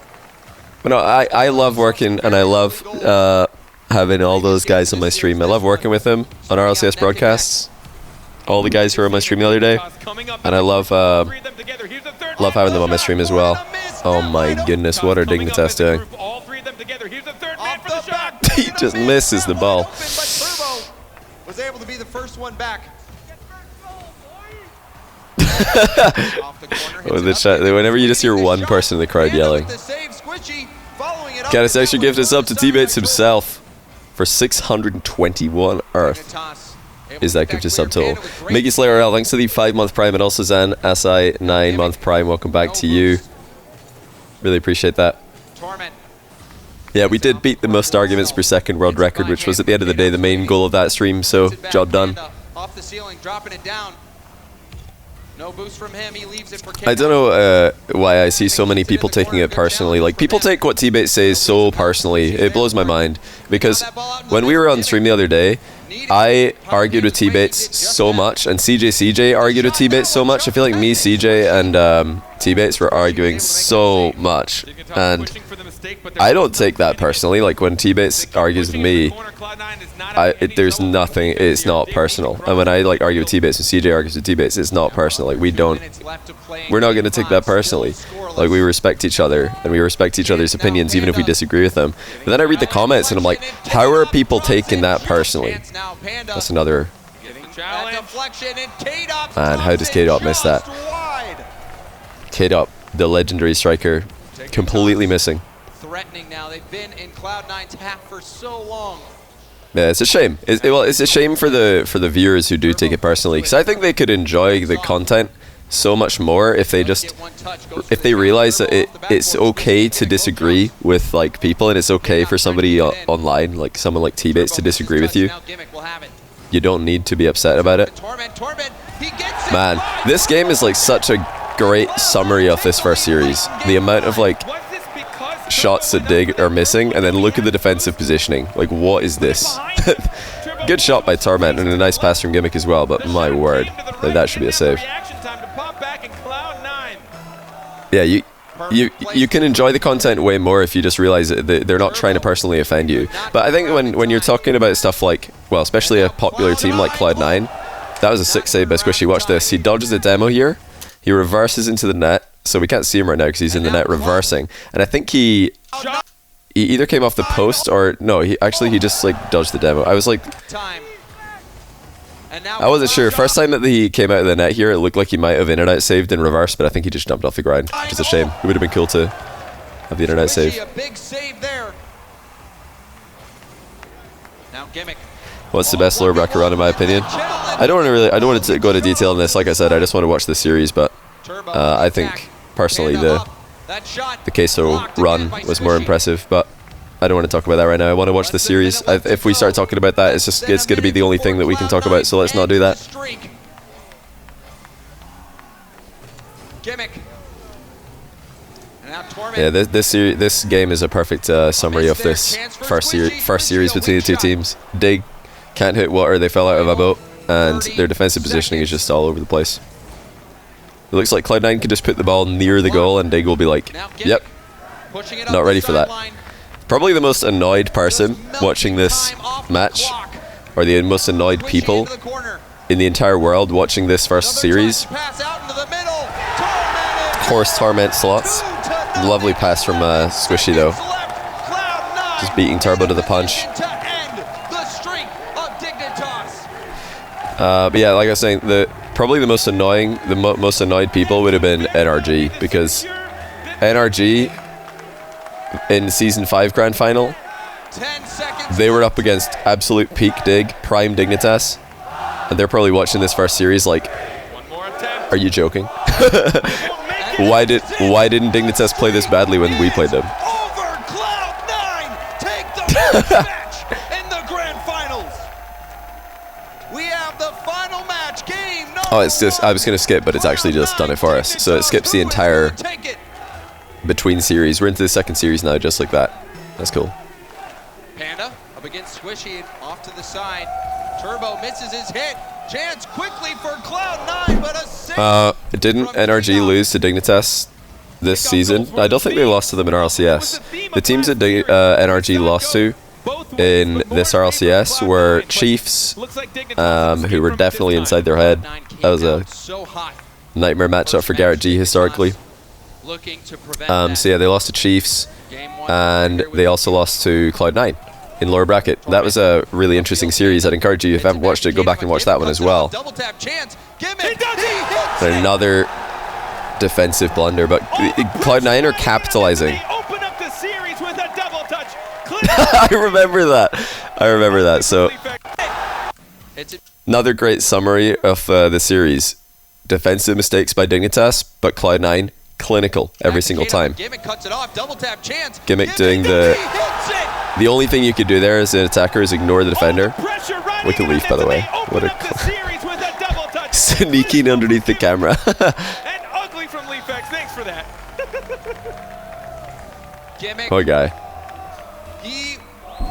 no, I love working, and I love having all those guys on my stream. I love working with them on RLCS broadcasts. All the guys who were on my stream the other day, and I love having them on my stream as well. Oh my goodness, what are Dignitas doing? He just misses the ball. Was able to be the first one back. Whenever you just hear one person in the crowd yelling. Got a extra gift us up to T-Bates himself for 621 Earth. Is that gift to sub total? Mickey Slayer L, thanks to the 5-month Prime, and also Zan SI 9-month Prime. Welcome back to you. Really appreciate that. Yeah, we did beat the most arguments per second world record, which was at the end of the day the main goal of that stream, so job done. Off the ceiling, dropping it down. No boost from him. He leaves it for I don't know why I see so many people taking it personally. Like, people take what T-Bates says so personally. It blows my mind. Because when we were on stream the other day, I argued with T-Bates so much, and CJ argued with T-Bates so much. I feel like me, CJ, and T-Bates were arguing so much. And I don't take that personally. Like, when T-Bates argues with me, there's nothing, it's not personal. And when I like argue with T-Bates and CJ argues with T-Bates, it's not personal. Like, we're not going to take that personally. Like, we respect each other, and we respect each other's opinions, even if we disagree with them. But then I read the comments, and I'm like, how are people taking that personally? That's another... Man, how does K-Dot miss that? K-Dot, the legendary striker, completely missing. Threatening now. They've been in Cloud9's half for so long. Yeah, it's a shame. Well, it's a shame for the viewers who do take it personally, because I think they could enjoy the content so much more if they realize that it's okay to disagree with like people, and it's okay for somebody online, like someone like T-Bates, to disagree with you. You don't need to be upset about it. Man, this game is like such a great summary of this first series. The amount of like shots that Dig are missing, and then look at the defensive positioning. Like, what is this? Good shot by Torment, and a nice pass from Gimmick as well, but my word, like, that should be a save. Yeah, you can enjoy the content way more if you just realize that they're not trying to personally offend you. But I think when you're talking about stuff like, well, especially a popular team like Cloud9, that was a 6 save by Squishy. Watch this. He dodges the demo here. He reverses into the net. So we can't see him right now because he's in the net reversing. And I think he either came off the post or... No, he just like dodged the demo. I was like... I wasn't sure. First time that he came out of the net here, it looked like he might have in-and-out saved in reverse, but I think he just jumped off the ground, which is a shame. It would have been cool to have the in-and-out save. What's the best lower bracket run in my opinion? I don't want to go into detail on this. Like I said, I just want to watch the series, but I think personally the Queso run was more impressive, but I don't want to talk about that right now. I want to watch the series. If we start talking about that, it's going to be the only thing that we can talk about, so let's not do that. Yeah, this game is a perfect summary of this first series between the two teams. Dig can't hit water, they fell out of a boat, and their defensive positioning is just all over the place. It looks like Cloud9 could just put the ball near the goal and Dig will be like, yep, not ready for that. Probably the most annoyed person watching this match, or the most annoyed people in the entire world watching this first series. Of course, Torment slots. Lovely pass from Squishy though. Just beating Turbo to the punch. But yeah, like I was saying, probably the most annoyed people would have been NRG, because NRG in Season 5 Grand Final, they were up against absolute peak Dig, prime Dignitas, and they're probably watching this first series like, are you joking? Why didn't Dignitas play this badly when we played them? Oh, it's just, I was going to skip, but it's actually just done it for us. So it skips the entire between series. We're into the second series now, just like that. That's cool. Panda up against Squishy, off to the side. Turbo misses his hit. Chance quickly for Cloud9, but a save. Didn't NRG lose to Dignitas this season? I don't think they lost to them in RLCS. The teams that NRG lost to in this RLCS were Chiefs, who were definitely inside their head. That was a nightmare matchup for Garrett G historically. So yeah, they lost to Chiefs, and they also lost to Cloud9 in lower bracket. That was a really interesting series. I'd encourage you, if you haven't watched it, go back and watch that one as well. Another defensive blunder, but Cloud9 are capitalizing. I remember that. So another great summary of the series. Defensive mistakes by Dignitas, but Cloud9 clinical every single time. Gimmick doing the only thing you could do there as an attacker is ignore the defender. Look at Leaf, by the way. What a sneaking underneath the camera. And ugly from Leaf X. Thanks for that. Poor guy. He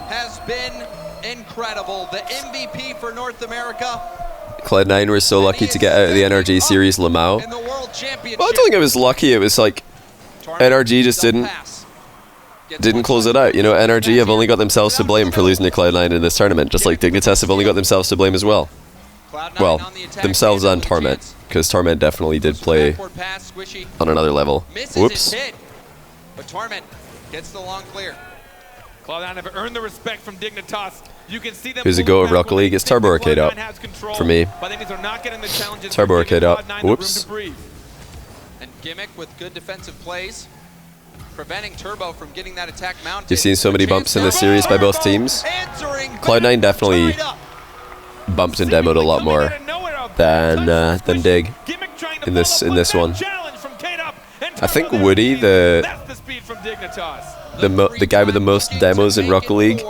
has been incredible. The MVP for North America. Cloud9 were so lucky to get out of the NRG series Lamau. Well, I don't think it was lucky. It was like NRG just didn't close it out. You know, NRG have only got themselves to blame for losing to Cloud9 in this tournament, just like Dignitas have only got themselves to blame as well. Well, themselves and Torment, because Torment definitely did play on another level. Whoops. But Torment gets the long clear. Cloud9 have earned the respect from Dignitas. You can see them. Here's a go of Rocket League. It's Turbo Arcade up for me. Turbo Arcade up. Whoops. And Gimmick with good defensive plays. preventing Turbo from getting that attack mounted. You've seen so many bumps in this series by both teams. Cloud9 definitely bumped and demoed a lot more than Dig in this one. I think Woody, the guy with the most demos in Rocket League,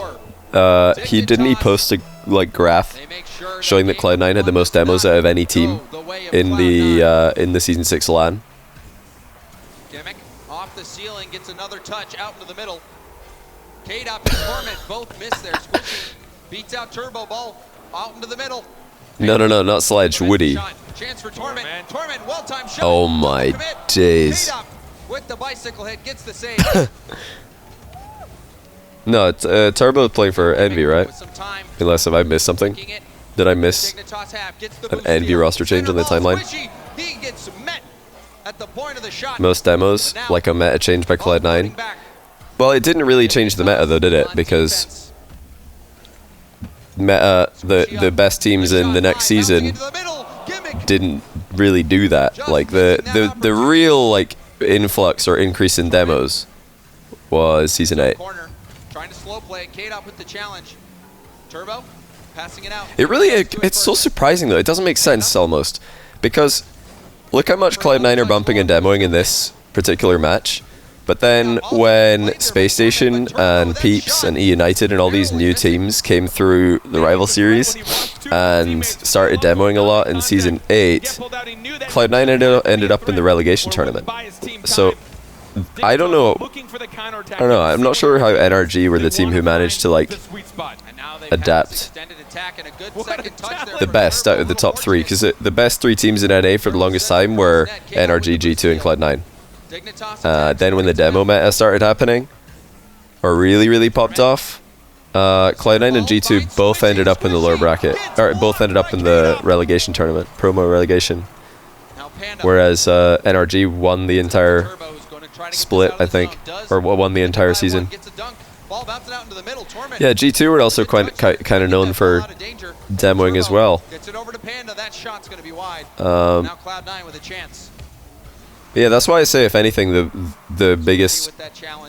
he post a graph showing that Cloud9 had the most demos out of any team in the Season 6 LAN. Gimmick off the ceiling gets another touch out into the middle. K-Dop and Torment both miss there. Squishy beats out Turbo Ball out into the middle. No, not Sledge, Woody. Chance for Torment. Torment, well-timed shot. Oh my days. K-Dop with the bicycle hit gets the save. No, it's, Turbo playing for Envy, right? Unless I missed something. Did I miss an Envy roster change on the timeline? He gets met at the point of the shot. Most demos, like a meta change by Cloud9. Well, it didn't really change the meta though, did it? Because meta, the best teams in the next season didn't really do that. Like the real like influx or increase in demos was Season 8. Trying to slow play it. K-Dop with the challenge. Turbo passing it out. It's so surprising though. It doesn't make sense almost, because look how much Cloud9 are bumping and demoing in this particular match. But then when Space Station and Peeps and E United and all these new teams came through the rival series and started demoing a lot in Season 8, Cloud9 ended up in the relegation tournament. So I don't know. I'm not sure how NRG were the team who managed to like adapt the best out of the top three, because the best three teams in NA for the longest time were NRG, G2, and Cloud9. Then when the demo meta started happening, or really popped off, Cloud9 and G2 both ended up in the lower bracket, or both ended up in the relegation tournament, promo relegation. Whereas NRG won the entire split, I think, or won the entire season. Yeah, G2 were also kind of known for demoing as well. Yeah, that's why I say, if anything, the biggest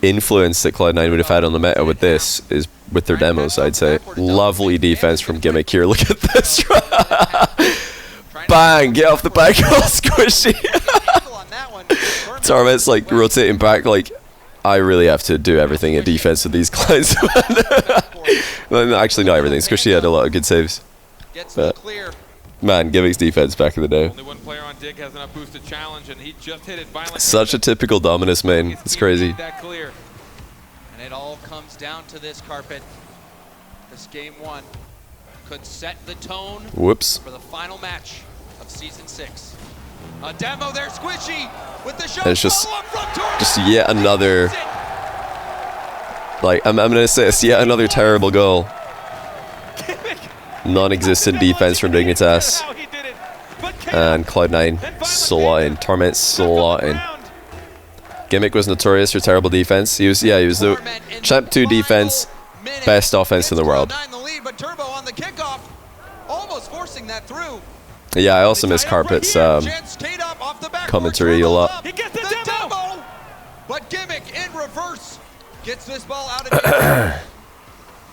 influence that Cloud9 would have had on the meta with this is with their demos, I'd say. Lovely defense from Gimmick here. Look at this. Bang! Get off the back of Squishy. Torment's like rotating back, like, I really have to do everything in defense with these clients. Well, actually, not everything. Squishy had a lot of good saves. But, man, Gimmick's defense back in the day. Only one player on Dig has enough boost to challenge, and he just hit it violently. Such a typical Dominus main. It's crazy. And it all comes down to this carpet. This game 1 could set the tone for the final match of Season 6. A demo there, Squishy with the shot. It's just yet another, like, I'm gonna say it's yet another terrible goal. Non-existent defense from Dignitas. And Cloud9 slotting, Torment slotting. Gimmick was notorious for terrible defense. He was the Champ 2 defense, best offense in the world. Yeah, I also miss Carpet's commentary a lot. But Gimmick in reverse gets this ball out of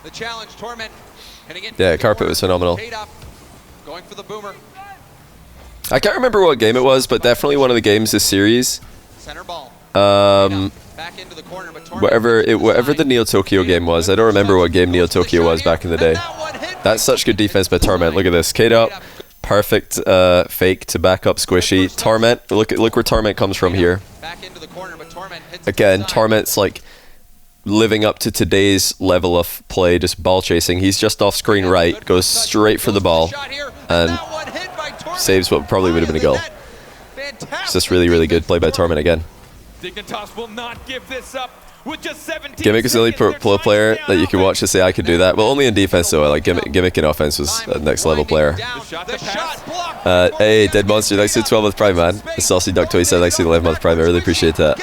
the challenge. Torment. Yeah, Carpet was phenomenal. Going for the boomer. I can't remember what game it was, but definitely one of the games this series. Center ball. Back into the corner, but whatever the Neo Tokyo game was, I don't remember what game Neo Tokyo was back in the day. That's such good defense by Torment. Look at this, K-Dop, perfect fake to back up Squishy. Torment, look where Torment comes from here. Again, Torment's like living up to today's level of play, just ball chasing. He's just off screen right, goes straight for the ball, and saves what probably would have been a goal. It's just really good play by Torment again. Dignitas will not give this up with just 17 Gimmick is the only pro player that you can watch to say I could do that. Well, only in defense though. Like Gimmick in offense was a next level player. Hey, Dead Monster, thanks to the 12th Prime, man. Saucy Duck 27, thanks to the 11th Prime. I really appreciate that.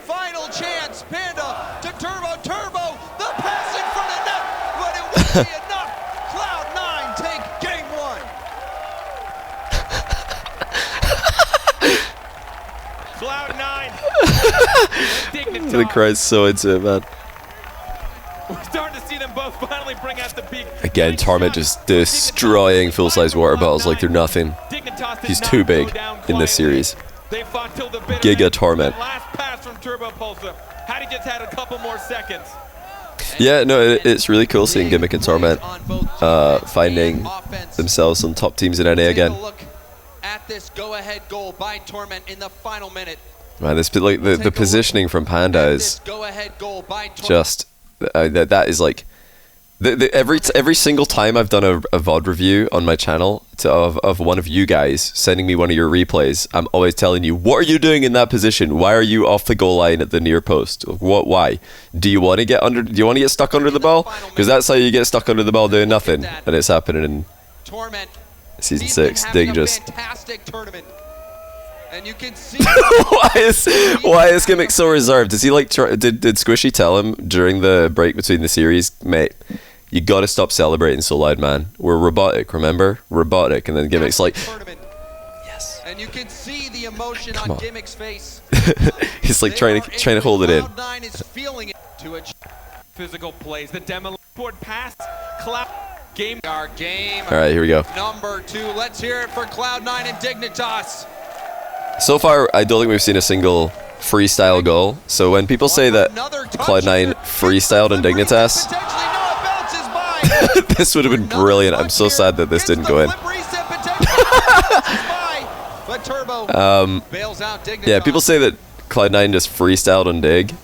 Final chance, Panda to Turbo, the pass in front of net, but it won't be enough. Cloud9 take game 1. Cloud9. The crowd's so into it, man. We're starting to see them both finally bring out the peak. Again, Torment just destroying full-size water bottles like they're nothing. He's too big in this series. Giga Torment. Last pass from Turbo Pulsar. Had he just had a couple more seconds. Yeah, no, it's really cool seeing Gimmick and Torment finding themselves on top teams in NA again. Look at this go-ahead goal by Torment in the final minute. Man, this like the positioning from Panda is just that is like every single time I've done a VOD review on my channel of one of you guys sending me one of your replays, I'm always telling you, what are you doing in that position? Why are you off the goal line at the near post? What? Why? Do you want to get under? Do you want to get stuck under the ball? Because that's how you get stuck under the ball doing nothing, and it's happening in Season 6. Dig just. Fantastic tournament. And you can see why is Gimmick so reserved? Does he like did Squishy tell him during the break between the series, mate, you gotta stop celebrating so loud, man. We're robotic, remember? Robotic. And then Gimmick's like, yes. And you can see the emotion on Gimmick's face. He's like trying to hold it in. Cloud9 is feeling it to a physical plays. The demo board pass. Cloud game. Our game. All right, here we go. Number 2. Let's hear it for Cloud9 and Dignitas. So far, I don't think we've seen a single freestyle goal. So when people say that Cloud9 freestyled in Dignitas, this would have been brilliant. I'm so sad that this didn't go in. Yeah, people say that Cloud9 just freestyled on Dig.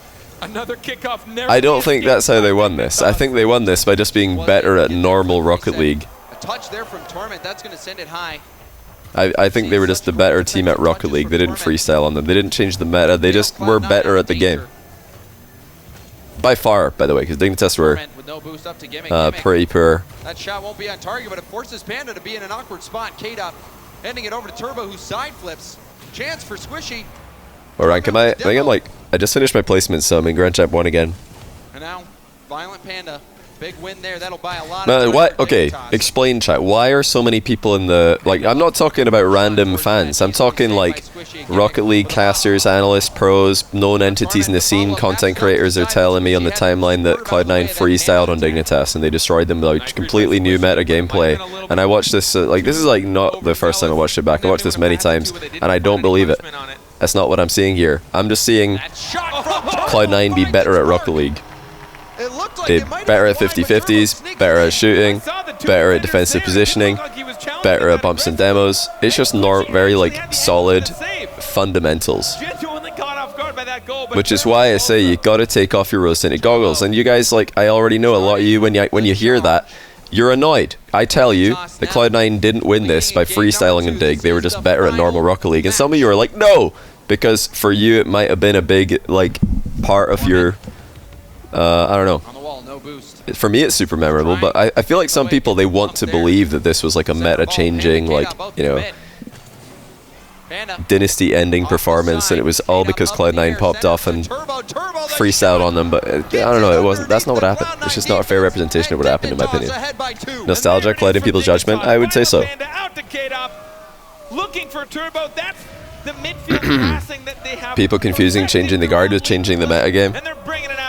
I don't think that's how they won this. I think they won this by just being better at normal Rocket League. A touch there from Torment. That's going to send it high. I think they were just the better team at Rocket League. They didn't freestyle on them. They didn't change the meta. They just were better at the game. By far, by the way, because Dignitas were pretty poor. That shot won't be on target, but it forces Panda to be in an awkward spot. K-Dop handing it over to Turbo, who side flips. Chance for Squishy. What rank am I? I think I'm like, I just finished my placement, so I'm in Grand Champ 1 again. And now, Violent Panda. Big win there. That'll buy a lot of what? Okay, explain, chat. Why are so many people in the... Like, I'm not talking about random fans. I'm talking, like, Rocket League casters, analysts, pros, known entities in the scene, content creators are telling me on the timeline that Cloud9 freestyled on Dignitas and they destroyed them with like, completely new meta gameplay. And I watched this... like, this is, like, not the first time I watched it back. I watched this many times, and I don't believe it. That's not what I'm seeing here. I'm just seeing Cloud9 be better at Rocket League. They're better at 50-50s, better at shooting, better at defensive positioning, better at bumps and demos. It's just very like solid fundamentals. Which is why I say you gotta take off your rose-tinted goggles. And you guys, like, I already know a lot of you, when you hear that, you're annoyed. I tell you, the Cloud9 didn't win this by freestyling and Dig. They were just better at normal Rocket League. And some of you are like, no! Because for you it might have been a big, like, part of your... I don't know. For me, it's super memorable, but I feel like some people, they want to believe that this was like a meta-changing, like, you know, dynasty-ending performance, and it was all because Cloud9 popped off and freestyled on them, but I don't know, it wasn't. That's not what happened. It's just not a fair representation of what happened, in my opinion. Nostalgia clouding people's judgment? I would say so. Looking for Turbo, that's the midfield passing that they have. People confusing changing the guard with changing the meta game.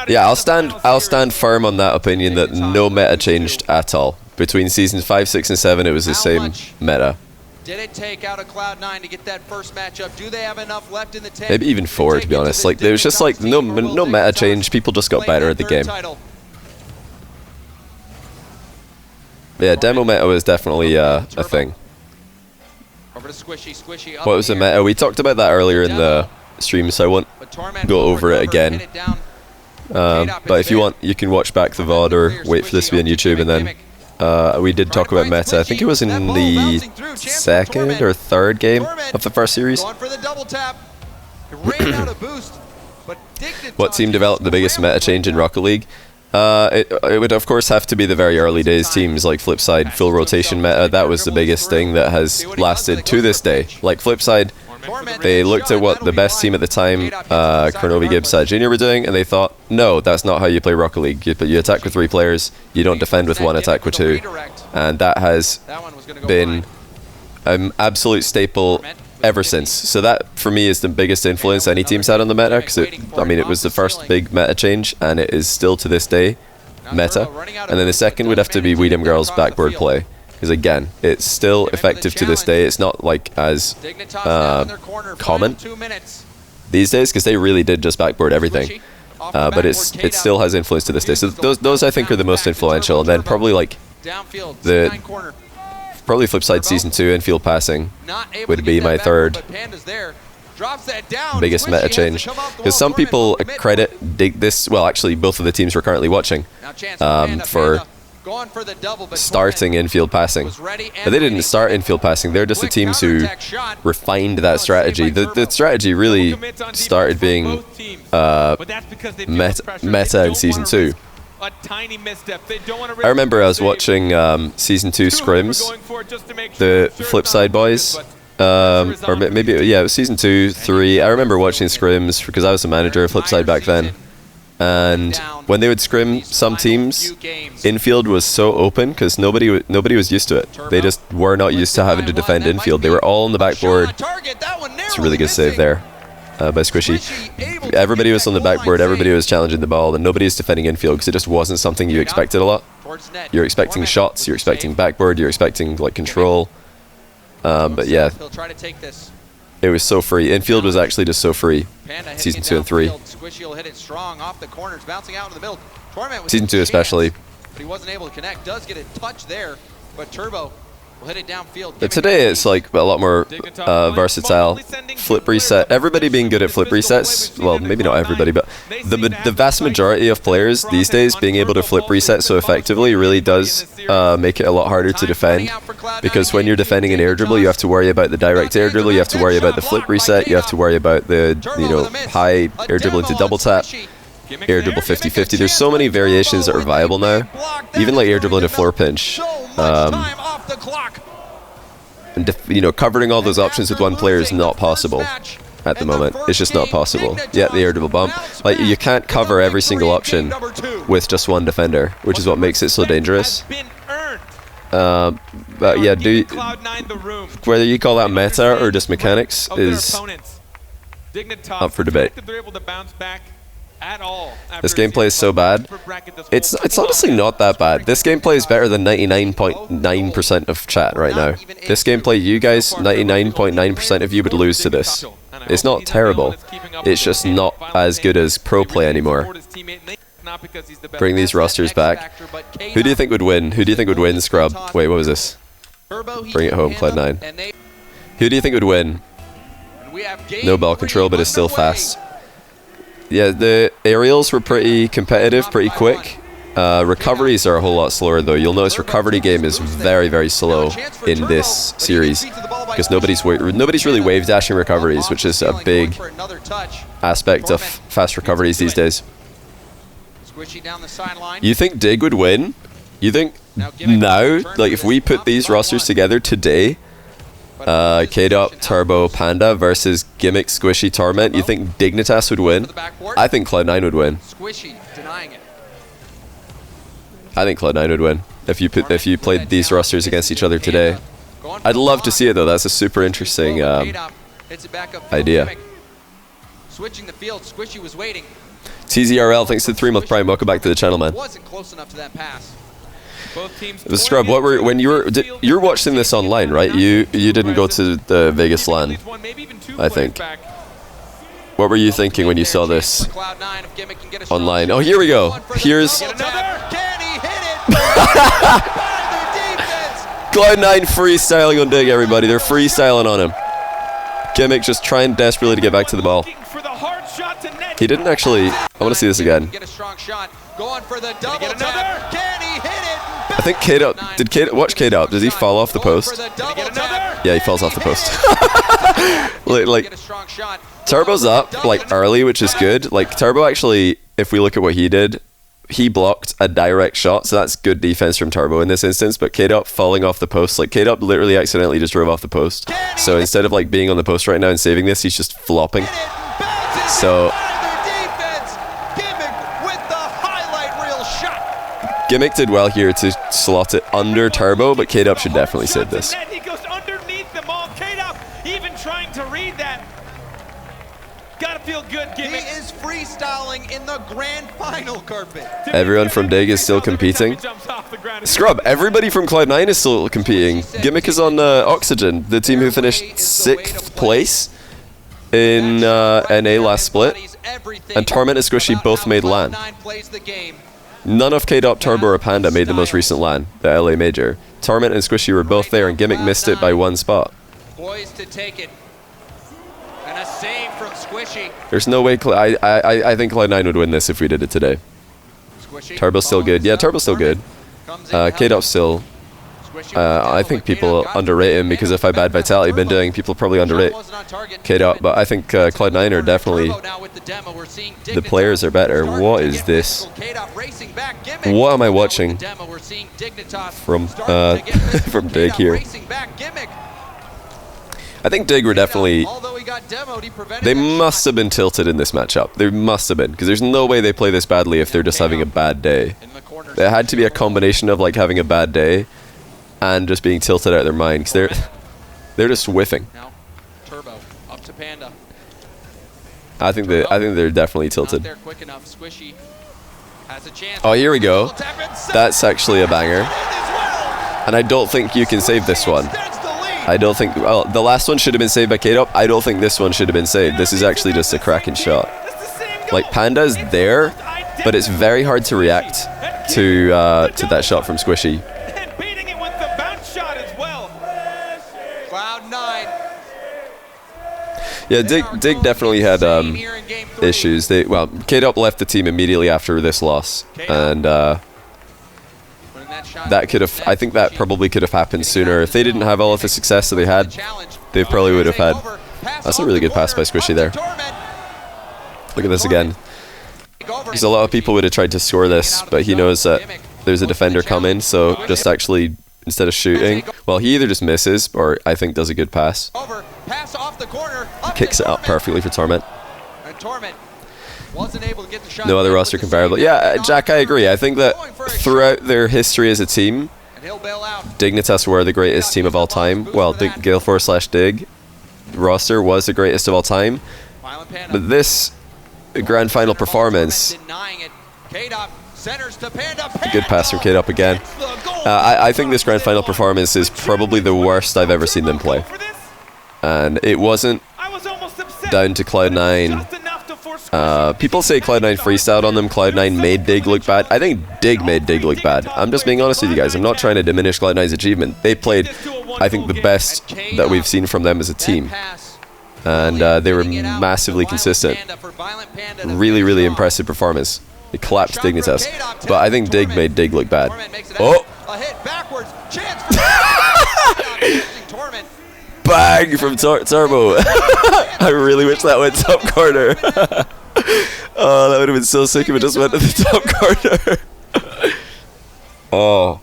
Yeah, I'll stand firm on that opinion that no meta changed at all. Between seasons 5, 6, and 7, it was the same meta. Did it take out a Cloud9 to get that first matchup? Do they have enough left in the tank? Maybe even 4, to be honest. Like, there was just like no meta change. People just got better at the game. Yeah, demo meta was definitely a thing. What was the meta? We talked about that earlier in the stream, so I won't go over it again. But if you want, you can watch back the VOD or wait for this to be on YouTube, and then we did talk about meta. I think it was in the second or third game of the first series. What team developed the biggest meta change in Rocket League? It would of course have to be the very early days teams like Flipside. Full rotation meta, that was the biggest thing that has lasted to this day. Like Flipside, they looked at what the best team at the time, Kronovi, Gibbs, Sad Jr. were doing, and they thought, no, that's not how you play Rocket League. You attack with 3 players, you don't defend with 1, attack with 2. And that has been an absolute staple ever since. So that, for me, is the biggest influence any team's had on the meta, because I mean, it was the first big meta change, and it is still to this day meta. And then the second would have to be Weedham Girls backboard play, because again, it's still effective to this day. It's not like as common these days, because they really did just backboard everything. But it still has influence to this day. So those I think are the most influential, and then probably like probably flip side season 2 infield passing would be my third biggest meta change, because some people credit this, well actually both of the teams we're currently watching, for starting infield passing, but they didn't start infield passing. They're just the teams who refined that strategy. The strategy really started being meta in season 2. I remember I was watching season 2 scrims, the flip side boys, or maybe, yeah, it was season 2, 3. I remember watching scrims because I was a manager of flip side back then. And when they would scrim some teams, infield was so open because nobody was used to it. They just were not used to having to defend infield. They were all on the backboard. It's a really good save there by Squishy. Everybody was on the backboard, everybody was challenging the ball, and nobody was defending infield because it just wasn't something you expected a lot. You're expecting shots, you're expecting backboard, you're expecting like control. But yeah, it was so free. Infield was actually just so free. Season 2 and 3. Season 2 especially. But he wasn't able to connect. Does get a touch there, but Turbo will hit it downfield. But today it's like a lot more versatile. Flip reset. Everybody being good at flip resets. Well, maybe not everybody, but the vast majority of players these days being able to flip reset so effectively really does make it a lot harder to defend. Because when you're defending an air dribble, you have to worry about the direct air dribble, you have to worry about the flip reset, you have to worry about the high air dribble into double tap, air dribble 50-50. There's so many variations that are viable now. Even like air dribble into floor pinch. And covering all those options with one player is not possible at the moment. It's just not possible. Yeah, the air dribble bump. Like, you can't cover every single option with just one defender, which is what makes it so dangerous. But yeah, whether you call that meta or just mechanics is up for debate. This gameplay is so bad. It's honestly not that bad. This gameplay is better than 99.9% of chat right now. This gameplay, you guys, 99.9% of you would lose to this. It's not terrible. It's just not as good as pro play anymore. Bring these rosters back. Who do you think would win? Who do you think would win, Scrub? Wait, what was this? Bring it home, Cloud9. Who do you think would win? No ball control, but is still fast. Yeah, the aerials were pretty competitive, pretty quick. Recoveries are a whole lot slower though. You'll notice recovery game is very, very slow in this series because nobody's really wave dashing recoveries, which is a big aspect of fast recoveries these days. You think Dig would win? You think now, like if we put these rosters together today, K-Dop, Turbo, Panda versus Gimmick, Squishy, Torment, you think Dignitas would win? I think Cloud9 would win. I think Cloud9 would win if you played these rosters against each other today. I'd love to see it though. That's a super interesting idea. Switching the field, Squishy was waiting. TZRL, thanks to the 3-month prime. Welcome back to the channel, man. Wasn't close enough to that pass. The Scrub, when you're watching this online, right? You didn't go to the Vegas LAN, I think. What were you thinking when you saw this online? Oh, here we go. Here's Cloud9 freestyling on Dig, everybody. They're freestyling on him. Gimmick just trying desperately to get back to the ball. He didn't actually. I want to see this again. I think K-Dop, watch K-Dop, does he fall off the post? Yeah, he falls off the post. like, Turbo's up, like, early, which is good. Like, Turbo actually, if we look at what he did, he blocked a direct shot, so that's good defense from Turbo in this instance, but K-Dop falling off the post, like, K-Dop literally accidentally just drove off the post. So instead of, like, being on the post right now and saving this, he's just flopping. So Gimmick did well here to slot it under Turbo, but K-Dop should definitely save this. He goes underneath them all. K-Dop even trying to feel good gimmick. He is freestyling in the grand final, Carpet. Everyone from Dig is still competing. Scrub, everybody from Cloud9 is still competing. Gimmick is on Oxygen, the team who finished 6th place in NA last split. And Torment and Squishy both made LAN. None of K-Dop, Turbo, or Panda made the most recent LAN, the LA Major. Torment and Squishy were both there, and Gimmick missed it by 1 spot. Poised to take it. And a save from Squishy. There's no way I think Cloud9 would win this if we did it today. Turbo's still good. Yeah, Turbo's still good. K-Dop's still... I think people underrate him because of how bad Vitality been doing. People probably underrate K-Dop, but I think Cloud9 are definitely... The players are better. What is this? What am I watching from from Dig here? I think Dig were definitely... They must have been tilted in this matchup. They must have been, because there's no way they play this badly if they're just having a bad day. There had to be a combination of like having a bad day and just being tilted out of their mind, because they're just whiffing. Turbo up to Panda. I think they're definitely tilted. Oh, here we go. That's actually a banger. And I don't think you can save this one. I don't think... Well, the last one should have been saved by K-Dop. I don't think this one should have been saved. This is actually just a cracking shot. Like, Panda's there, but it's very hard to react to that shot from Squishy. Yeah, Dig definitely had issues. Well, K-Dop left the team immediately after this loss, and that could have... I think that probably could have happened sooner. If they didn't have all of the success that they had, they probably would have had... That's a really good pass by Squishy there. Look at this again. Because a lot of people would have tried to score this, but he knows that there's a defender coming, so just actually... Instead of shooting, well, he either just misses or I think does a good pass. Kicks it up perfectly for Torment. No other roster comparable. Yeah, Jack, I agree. I think that throughout their history as a team, Dignitas were the greatest team of all time. Well, Gale4/Dig roster was the greatest of all time. But this grand final performance... Good pass from K-Dop again. I think this grand final performance is probably the worst I've ever seen them play. And it wasn't down to Cloud9. People say Cloud9 freestyled on them. Cloud9 made Dig look bad. I think Dig made Dig look bad. I'm just being honest with you guys. I'm not trying to diminish Cloud9's achievement. They played, I think, the best that we've seen from them as a team. And they were massively consistent. Really, really impressive performance. It collapsed Dignitas. But I think Dig made Dig look bad. Oh! Bang from Turbo. I really wish that went top corner. Oh, that would have been so sick if it just went to the top corner. Oh.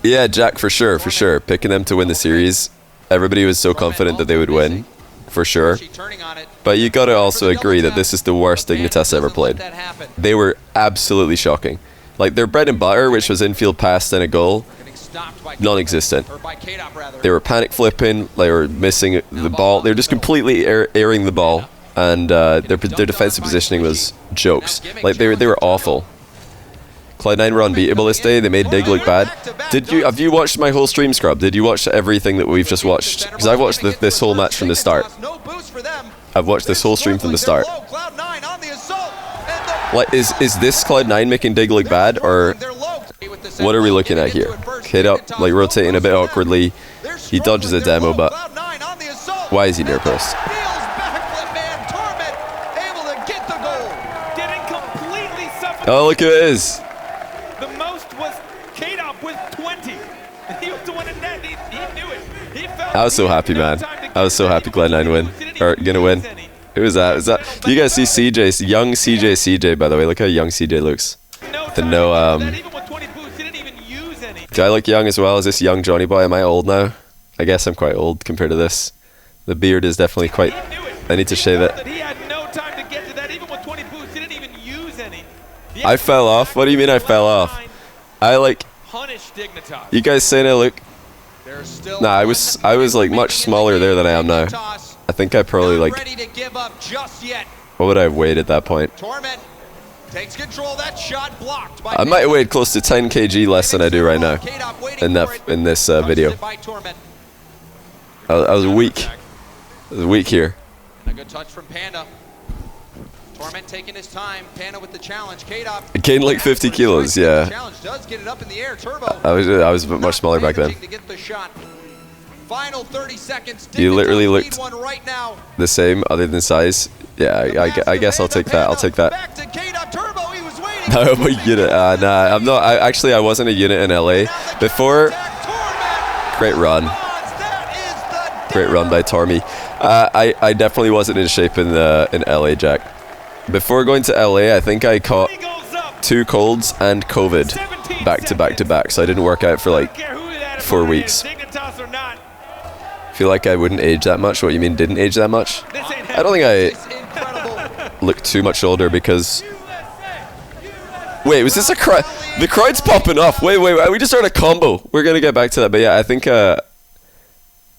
Yeah, Jack, for sure, for sure. Picking them to win the series. Everybody was so confident that they would win. For sure. But you gotta also agree that this is the worst Dignitas ever played. They were absolutely shocking. Like, their bread and butter, which was infield pass and a goal, non-existent. They were panic flipping, they were missing the ball, they were just completely airing the ball, and their defensive positioning was jokes. Like, they were awful. Cloud9 were unbeatable this day. They made Dig look bad. Have you watched my whole stream, Scrub? Did you watch everything that we've just watched? Because I've watched this whole match from the start. I've watched this whole stream from the start. Like, is this Cloud9 making Dig look bad, or what are we looking at here? K-Dop, like, rotating a bit awkwardly. He dodges a demo, but why is he near post? Oh, look who it is. The most was K-Dop with 20. He was the one in net. He knew it. He felt I was so happy, man. I was so happy Cloud9 win. Or gonna win. Who was that? Is that? You guys see CJ? Young CJ, by the way. Look how young CJ looks. The no, do I look young as well? Is this young Johnny boy? Am I old now? I guess I'm quite old compared to this. The beard is definitely quite... I need to shave it. I fell off? What do you mean I fell off? I like... You guys saying I look... Nah, I was like much smaller there than I am now. I think I probably like. Ready to give up just yet. What would I have weighed at that point? Torment takes control. That shot blocked by I might have weighed close to 10 kg less than I do right now in this video. I was weak. I was weak here. And a good touch from Panda. Torment taking his time. Panda with the challenge. K-Dop. I gained like 50 kilos, yeah. Challenge does get it up in the air. Turbo. I was a bit much smaller back then. To get the shot. Final 30 seconds. You literally looked right now. the same, other than size. Yeah, I guess I'll take that. I'll take that. Back to K-Dop. Turbo. He was waiting. No, I'm a unit. Nah, I'm not. I wasn't a unit in LA before. Great run. Great run by Tormy. I definitely wasn't in shape in LA, Jack. Before going to LA, I think I caught 2 colds and COVID back to back to back, so I didn't work out for like 4 weeks. I feel like I wouldn't age that much. What you mean didn't age that much? I don't think I look too much older because... Wait, was this a crowd? The crowd's popping off. Wait, we just started a combo. We're going to get back to that, but yeah, I think in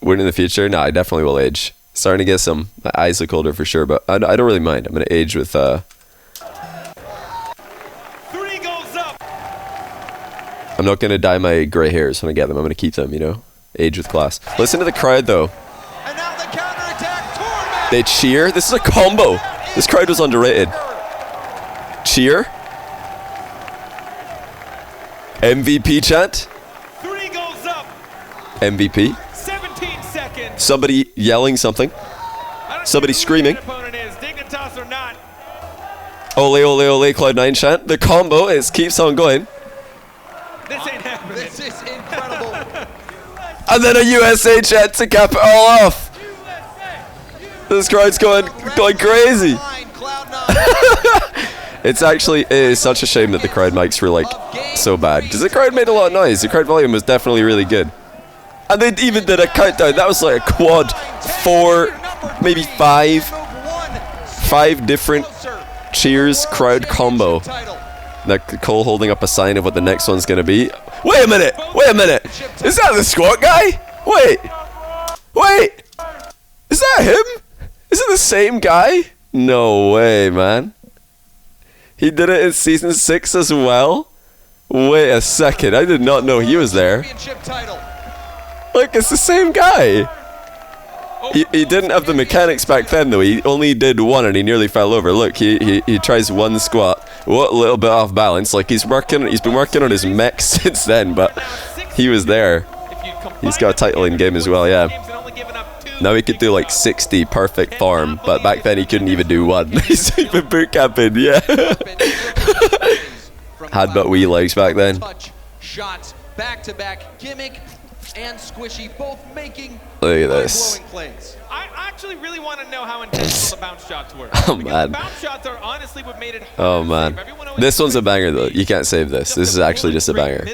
the future, I definitely will age. Starting to get some, my eyes look older for sure, but I don't really mind. I'm going to age with... 3 goes up. I'm not going to dye my gray hairs when I get them. I'm going to keep them, you know? Age with class. Listen to the crowd, though. And now the counterattack. Torment. They cheer. This is a combo. This crowd was underrated. Cheer. MVP chant. 3 goes up. MVP. 17 seconds. Somebody yelling something. Somebody screaming. Dignitas or not. Ole, ole, ole, Cloud9 chant. The combo keeps on going. This ain't happening. This is incredible. And then a USA chant to cap it all off. This crowd's going crazy. It is such a shame that the crowd mics were like so bad, because the crowd made a lot of noise. The crowd volume was definitely really good. And they even did a countdown. That was like a quad 4, maybe 5 different cheers crowd combo. That Cole holding up a sign of what the next one's gonna be. Wait a minute! Is that the squat guy? Wait! Is that him? Is it the same guy? No way, man. He did it in season 6 as well? Wait a second, I did not know he was there. Look, it's the same guy. He didn't have the mechanics back then though. He only did 1 and he nearly fell over. Look, he tries 1 squat. What, a little bit off balance. Like he's been working on his mech since then, but he was there. He's got a title in game as well, yeah. Now he could do like 60 perfect form, but back then he couldn't even do 1. He's been boot camping, yeah. Had but wee legs back then. Shots back to back, Gimmick and Squishy both making this. plays. I actually really want to know how intentional the bounce shots were. Oh man. The bounce shots are honestly what made it hard. Oh man. This one's a banger though. You can't save this. This is actually just a banger.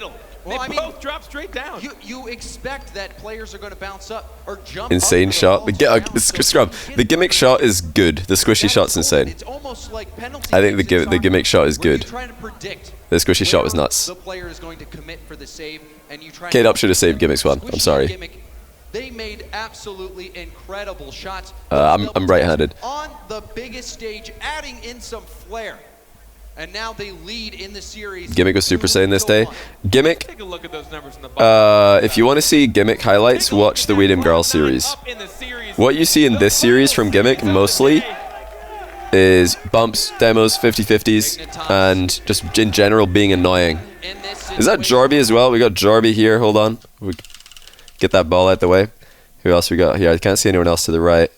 Well, they both drop straight down. You expect that players are going to bounce up or jump. Insane shot. The gimmick shot is good. The squishy shot's insane. It's almost like penalty. I think the gimmick shot is good. Trying to predict the squishy shot was nuts. The player is going to commit for the save, and you try. K-Dop should have saved Gimmick's one. I'm sorry. They made absolutely incredible shots. I'm right-handed. On the biggest stage, adding in some flair. And now they lead in the series. Gimmick was Super Saiyan this day. Gimmick, Take a look at those numbers in the bottom. if you want to see Gimmick highlights, watch the Weedham Girls series. What you see in this series from Gimmick mostly is bumps, demos, 50-50s, and just in general being annoying. Is that Jarby as well? We got Jarby here. Hold on. We get that ball out the way. Who else we got here? I can't see anyone else to the right.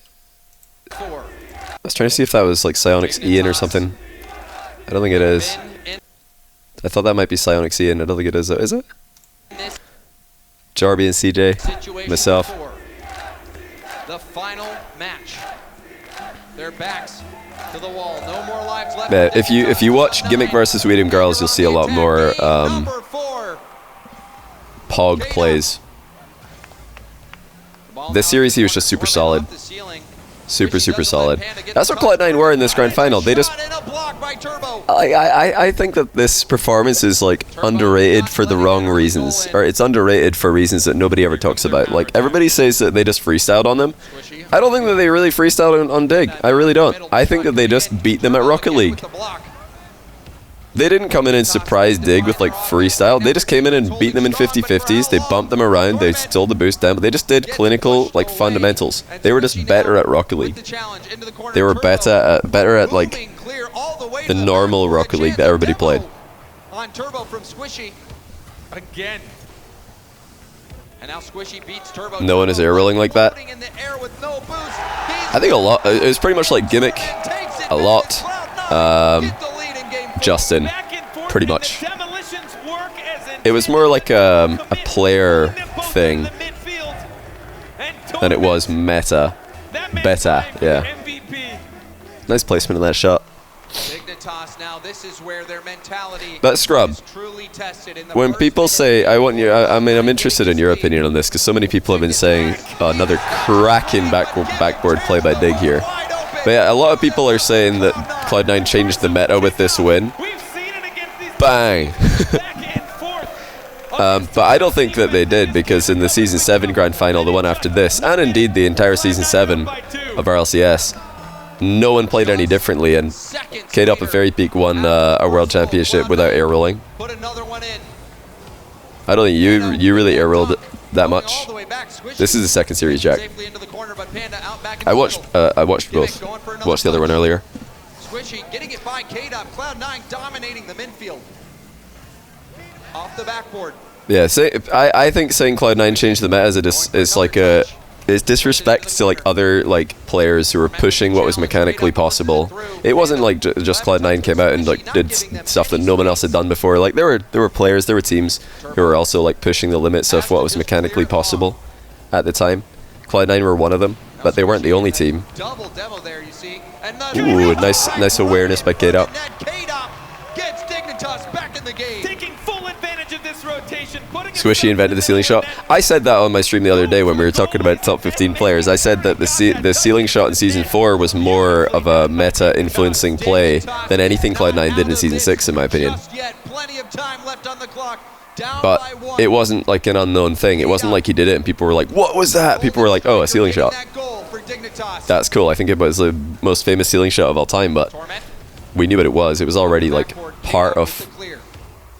I was trying to see if that was like Psionics Ian or something. I don't think it is. I thought that might be Psionics Ian. I don't think it is though. Is it? Jarby and CJ. Myself. The final match. Their backs to the wall. No more lives left. Yeah, if you watch Gimmick versus Weedham Girls, you'll see a lot more Pog plays. This series he was just super solid. Super solid. That's what Cloud9 were in this grand final. They just... I think that this performance is like underrated for the wrong reasons. Or it's underrated for reasons that nobody ever talks about. Like, everybody says that they just freestyled on them. I don't think that they really freestyled on Dig. I really don't. I think that they just beat them at Rocket League. They didn't come in and surprise Dig with like freestyle. They just came in and beat them in 50-50s. They bumped them around. They stole the boost down. But they just did clinical like fundamentals. They were just better at Rocket League. They were better at like the normal Rocket League that everybody played. On Turbo from Squishy again. And now Squishy beats Turbo. No one is air rolling like that. I think a lot. It was pretty much like Gimmick. A lot. Justin, pretty much. It was more like a player thing than it was meta. Beta, yeah. Nice placement in that shot. Dignitas, now this is where their mentality that scrub. When people say, I mean, I'm interested in your opinion on this, because so many people have been saying another cracking backboard play by Dig here. But yeah, a lot of people are saying that Cloud9 changed the meta with this win. Bang! But I don't think that they did, because in the Season 7 Grand Final, the one after this, and indeed the entire Season 7 of RLCS, no one played any differently, and K-Dop and Fairy Peak won a World Championship without air rolling. I don't think you really air rolled it that much. This is the second series, Jack. I watched both. Watched the other one earlier. Squishy getting it by K-Dop. Cloud9 dominating the midfield. Off the backboard. Yeah, I think saying Cloud9 changed the meta is like a disrespect to like other like players who were pushing what was mechanically possible. It wasn't like just Cloud9 came out and like did stuff that no one else had done before. Like there were players, there were teams who were also like pushing the limits of what was mechanically possible at the time. Cloud9 were one of them, but they weren't the only team. Ooh, nice awareness by K-Dop. Gets Dignitas back in the game. Taking full advantage of this rotation. Squishy invented the ceiling shot. I said that on my stream the other day when we were talking about top 15 players. I said that the ceiling shot in Season 4 was more of a meta-influencing play than anything Cloud9 did in Season 6, in my opinion. But it wasn't like an unknown thing. It wasn't like he did it and people were like, what was that? People were like, oh, a ceiling shot. That's cool. I think it was the most famous ceiling shot of all time, but we knew what it was. It was already like part of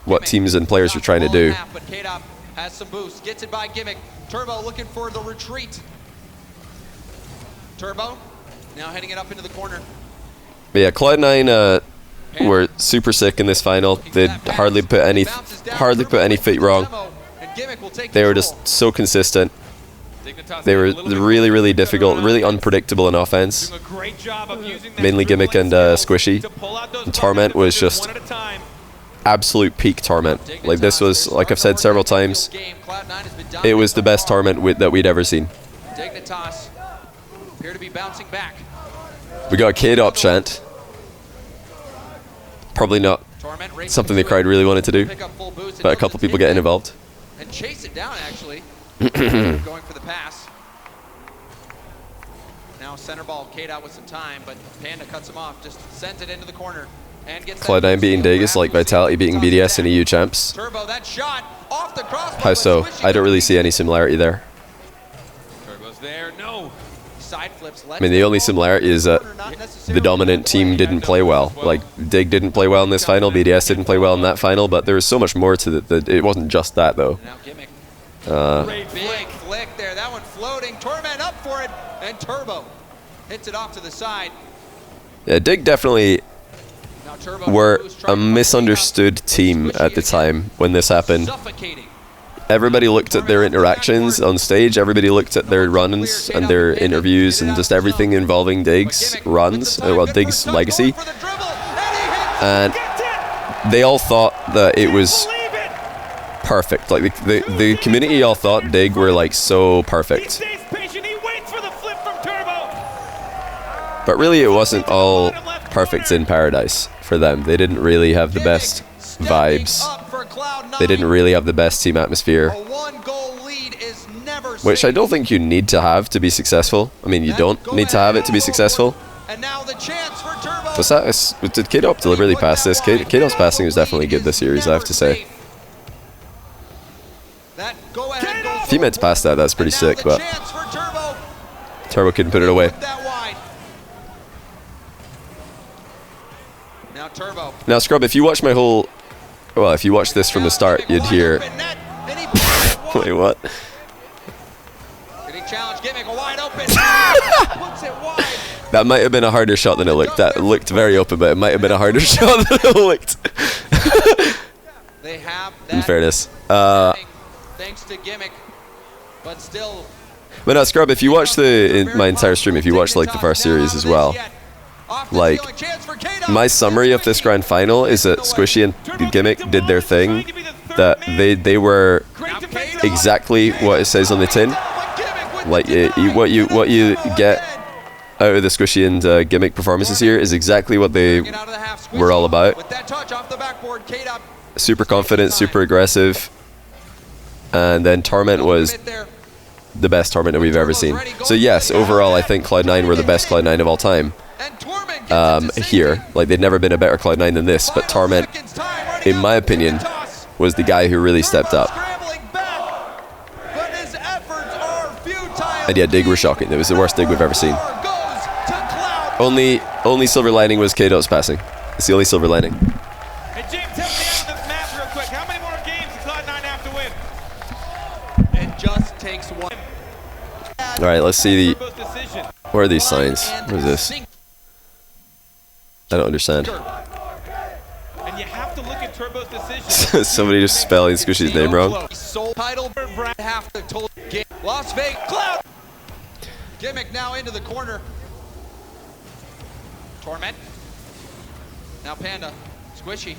what teams and players were trying to do. But K-Dop has some boost. Gets it by Gimmick. Turbo looking for the retreat. Turbo now heading it up into the corner. But yeah, Cloud9 were super sick in this final. They hardly put any feet wrong. They were just so consistent. They were really difficult, really unpredictable in offense. Mainly Gimmick and Squishy. And Torment was just absolute peak Torment. Like this was, like I've said several times, it was the best Torment that we'd ever seen. Dignitas appear to be bouncing back. We got a K-Dop chant. Probably not something the crowd really wanted to do, but a couple people getting involved. And chase it down actually. Going for the pass. Now center ball, K-Dot with some time, but Panda cuts him off, just sends it into the corner. And gets Cloud9 beating Dig is like Vitality beating BDS in EU champs. Turbo, that shot off the crossbar. How so? I don't really see any similarity there. Turbo's there, no. Side flips. I mean, the only similarity is that the dominant team didn't play well. Like, Dig didn't play well in this final, BDS didn't play well in that final, but there was so much more to it. It wasn't just that, though. Big flick there, that one floating. Torment up for it, and Turbo hits it off to the side. Yeah, Dig definitely were a misunderstood team at the time when this happened. Everybody looked at their interactions on stage, everybody looked at their runs and their interviews and just everything involving Dig's runs, well, Dig's legacy. And they all thought that it was perfect. Like the community all thought Dig were like so perfect. But really it wasn't all perfect in paradise for them. They didn't really have the best vibes. They didn't really have the best team atmosphere. A one-goal lead is never which I don't think you need to have to be successful. I mean, you don't need to have it to be successful. And now the chance for Turbo. Was that, did K-Dop deliberately pass this? K-Dop's passing was definitely good this series, I have to say. If he meant to pass that, that's pretty sick, but Turbo couldn't put it away. Now, Scrub, if you watch my whole... Well, if you watch this from the start, you'd hear... Wait, what? That might have been a harder shot than it looked. That looked very open, but it might have been a harder shot than it looked. In fairness. Thanks to Gimmick, but still... But no, Scrub, if you watch my entire stream, if you watch like the first series as well, like, my summary of this grand final is that Squishy and Gimmick did their thing, that they were exactly what it says on the tin. Like, what you get out of the Squishy and Gimmick performances here is exactly what they were all about. Super confident, super aggressive, and then Torment was the best Torment that we've ever seen. So yes, overall I think Cloud9 were the best Cloud9 of all time. Here, like, they'd never been a better Cloud9 than this, but Torment, in my opinion, was the guy who really stepped up. And yeah, Dig were shocking. It was the worst Dig we've ever seen. Only silver lining was K-Dot's passing. It's the only silver lining. Hey, James, help me out with this math real quick. How many more games does Cloud9 have to win? It just takes one. Alright, let's see the... What are these signs? What is this? I don't understand. And you have to look at Turbo's decision. Somebody just spelling Squishy's name wrong. Las Vegas Cloud. Gimmick now into the corner. Torment. Now Panda. Squishy.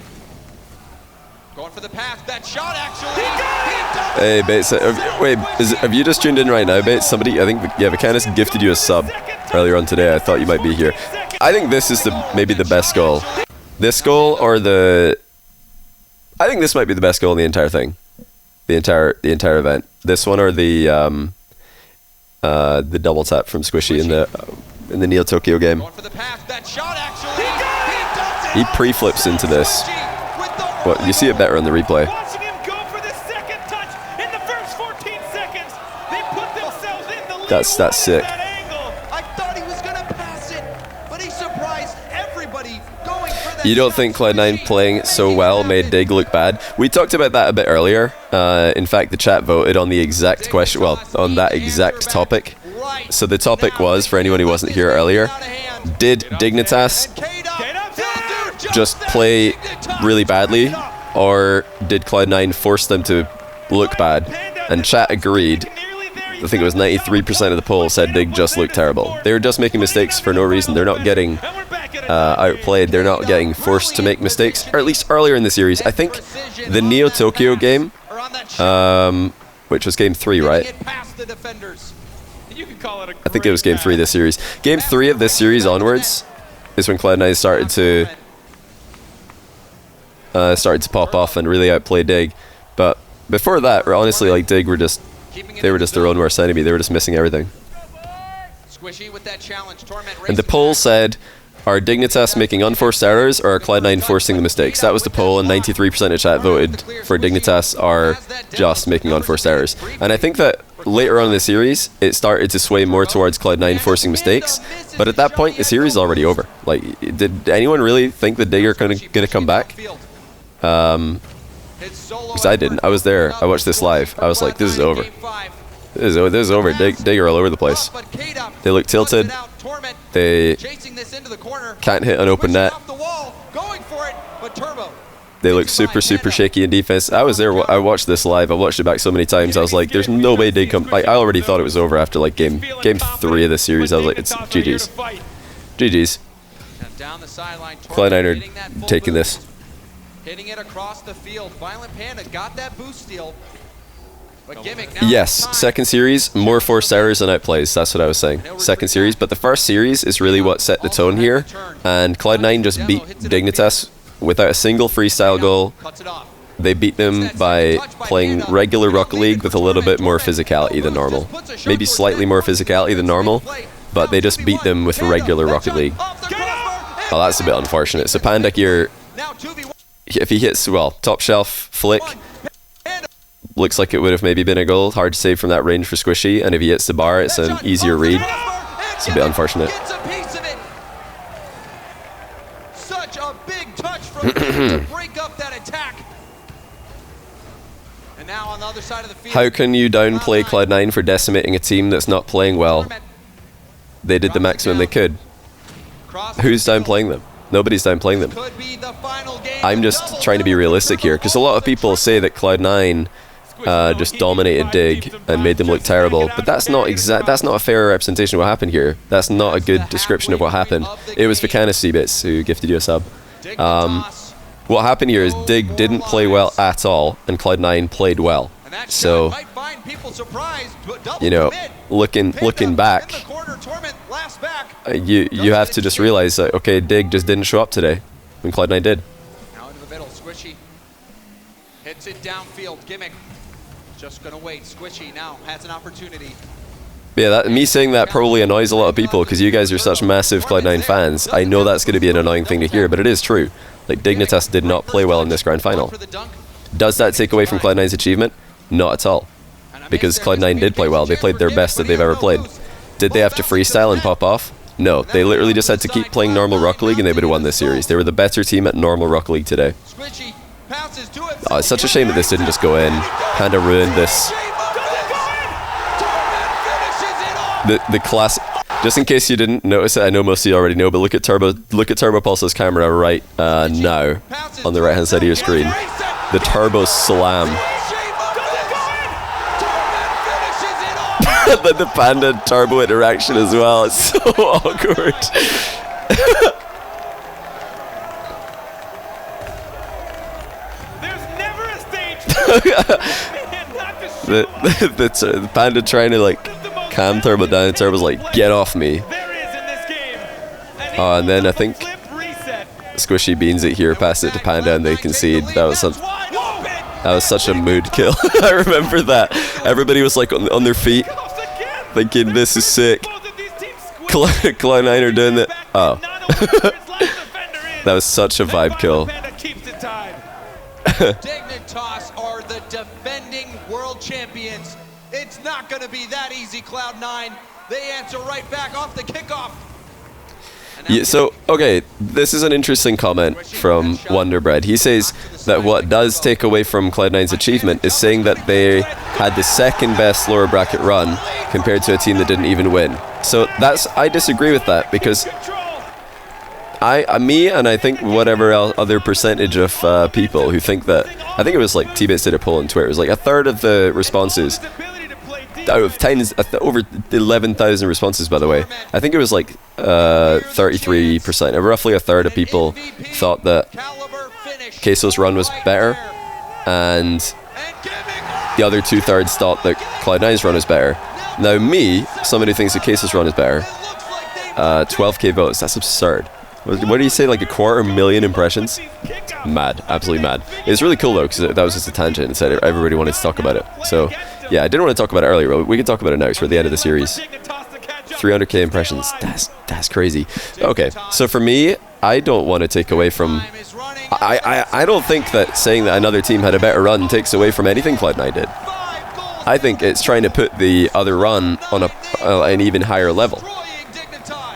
Going for the pass. That shot actually. Hey, Bates. Wait, have you just tuned in right now, Bates? Somebody, I think, yeah, Vacanis gifted you a sub earlier on today. I thought you might be here. I think this is maybe the best goal. This goal or the... I think this might be the best goal in the entire thing. The entire event. This one or the double tap from Squishy in the Neo Tokyo game. He pre-flips into this. What, you see it better on the replay. That's sick. You don't think Cloud9 playing so well made Dig look bad? We talked about that a bit earlier. In fact, the chat voted on the exact question, well, on that exact topic. So the topic was, for anyone who wasn't here earlier, did Dignitas just play really badly, or did Cloud9 force them to look bad? And chat agreed. I think it was 93% of the poll said Dig just looked terrible. They were just making mistakes for no reason. They're not getting outplayed. They're not getting forced to make mistakes, or at least earlier in the series. I think the Neo Tokyo game, which was game 3, right? I think it was game 3 this series. Game 3 of this series onwards is when Cloud9 started to pop off and really outplay Dig. But before that, honestly, like, Dig were just their own worst enemy. They were just missing everything. And the poll said, are Dignitas making unforced errors, or are Cloud9 forcing the mistakes? That was the poll, and 93% of chat voted for Dignitas are just making unforced errors. And I think that later on in the series, it started to sway more towards Cloud9 forcing mistakes, but at that point, the series is already over. Like, did anyone really think that Dig are going to come back? Because I didn't. I was there. I watched this live. I was like, this is over. This is over. Dig are all over the place. They look tilted. They can't hit an open net. They look super shaky in defense. I was there. I watched this live. I watched it back so many times. I was like, there's no way Dig come. Like, I already thought it was over after like game 3 of the series. I was like, it's GG's. GG's. Cloud9 are taking this. Hitting it across the field. Violent Panda got that boost steal. But Gimmick now. Yes, second series, more forced errors and outplays. That's what I was saying. Second series, but the first series is really what set the tone here. And Cloud9 just beat Dignitas without a single freestyle goal, they beat them by playing regular Rocket League with a little bit more physicality than normal. Maybe slightly more physicality than normal, but they just beat them with regular Rocket League. Oh, that's a bit unfortunate. So Panda here, if he hits, well, top shelf flick, looks like it would have maybe been a goal. Hard to save from that range for Squishy, and if he hits the bar, it's an easier read. It's a bit unfortunate. Such a big touch from to break up that attack. And now on the other side of the field. How can you downplay Cloud9 for decimating a team that's not playing well? They did the maximum they could. Who's downplaying them? Nobody's downplaying them. I'm just trying to be realistic here, because a lot of people say that Cloud9 just dominated Dig and made them look terrible, but that's not a fair representation of what happened here. That's not a good description of what happened. It was Vicana Seabits who gifted you a sub. What happened here is Dig didn't play well at all, and Cloud9 played well. So, you know, looking back, you have to just realize that, okay, Dig just didn't show up today when Cloud9 did. Now into the middle, Squishy hits it downfield. Gimmick just gonna wait. Squishy now has an opportunity. Yeah, me saying that probably annoys a lot of people because you guys are such massive Cloud9 fans. I know that's going to be an annoying thing to hear, but it is true. Like, Dignitas did not play well in this grand final. Does that take away from Cloud9's achievement? Not at all. Because Cloud9 did play well. They played their best that they've ever played. Did they have to freestyle and pop off? No. They literally just had to keep playing normal Rocket League and they would have won this series. They were the better team at normal Rocket League today. Oh, it's such a shame that this didn't just go in. Kind of ruined this. The class. Just in case you didn't notice it, I know most of you already know, but look at Turbo Pulse's camera right now on the right hand side of your screen. The Turbo Slam. the Panda Turbo interaction as well. It's so awkward. There's never a stage. the Panda trying to like calm Turbo down. Turbo's like, get off me. Oh, and then I think Squishy beans it here, pass it to Panda, and they concede. That was such a mood kill. I remember that. Everybody was like on their feet, thinking this is sick. Cloud9 are doing it. Oh. That was such a vibe kill. Dignitas are the defending world champions. It's not going to be that easy, Cloud9. They answer right back off the kickoff. Yeah, so, okay, this is an interesting comment from Wonderbread. He says that what does take away from Cloud9's achievement is saying that they had the second best lower bracket run compared to a team that didn't even win. So I disagree with that, because me and I think whatever other percentage of people who think that, I think it was like T-Bits did a poll on Twitter, it was like a third of the responses out of tens, over 11,000 responses, by the way, I think it was like 33%, roughly a third of people thought that Queso's run was better, and the other 2/3 thought that Cloud9's run was better. Now me, somebody who thinks that Queso's run is better, 12k votes, that's absurd. What do you say, like 250,000 impressions? Mad, absolutely mad. It's really cool though, because that was just a tangent and said everybody wanted to talk about it. So yeah, I didn't want to talk about it earlier, but we can talk about it now because we're at the end of the series. 300k impressions, that's crazy. Okay, so for me, I don't want to take away from, I don't think that saying that another team had a better run takes away from anything Cloud9 did. I think it's trying to put the other run on an even higher level.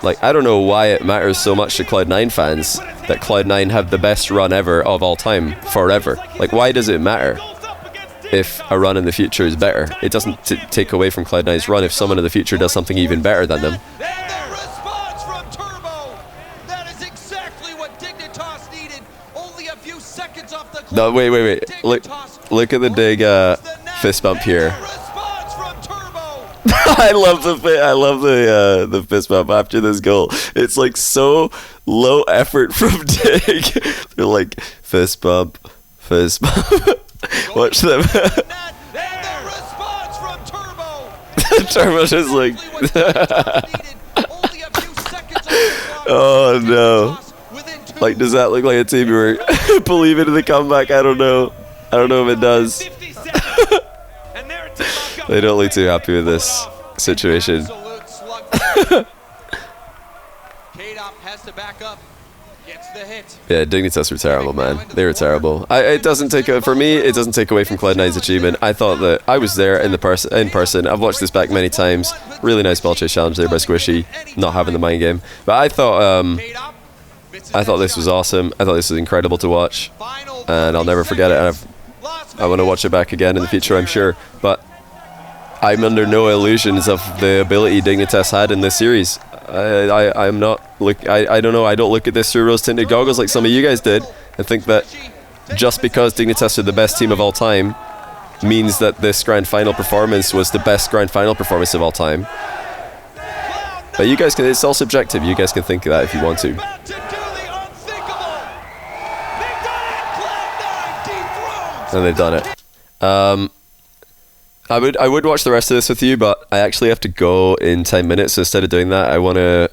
Like, I don't know why it matters so much to Cloud9 fans that Cloud9 have the best run ever of all time, forever. Like, why does it matter if a run in the future is better? It doesn't take away from Cloud9's run if someone in the future does something even better than them. No, wait. Look at the Dig fist bump here. I love the fist bump after this goal. It's like so low effort from Dig. They're like fist bump. Watch them. Turbo's just like oh no. Like, does that look like a team who are believing in the comeback? I don't know. I don't know if it does. They don't look too happy with this situation. Has to back up. Gets the hit. Yeah, Dignitas were terrible, man. They were terrible. It doesn't take for me. It doesn't take away from Cloud9's achievement. I thought that I was there in person. I've watched this back many times. Really nice ball chase challenge there by Squishy, not having the mind game. But I thought this was awesome. I thought this was incredible to watch, and I'll never forget it. And I want to watch it back again in the future, I'm sure. But I'm under no illusions of the ability Dignitas had in this series. I'm not I don't know. I don't look at this through rose-tinted goggles like some of you guys did and think that just because Dignitas are the best team of all time means that this grand final performance was the best grand final performance of all time. But you guys can. It's all subjective. You guys can think of that if you want to. And they've done it. I would watch the rest of this with you, but I actually have to go in 10 minutes. So instead of doing that, I want to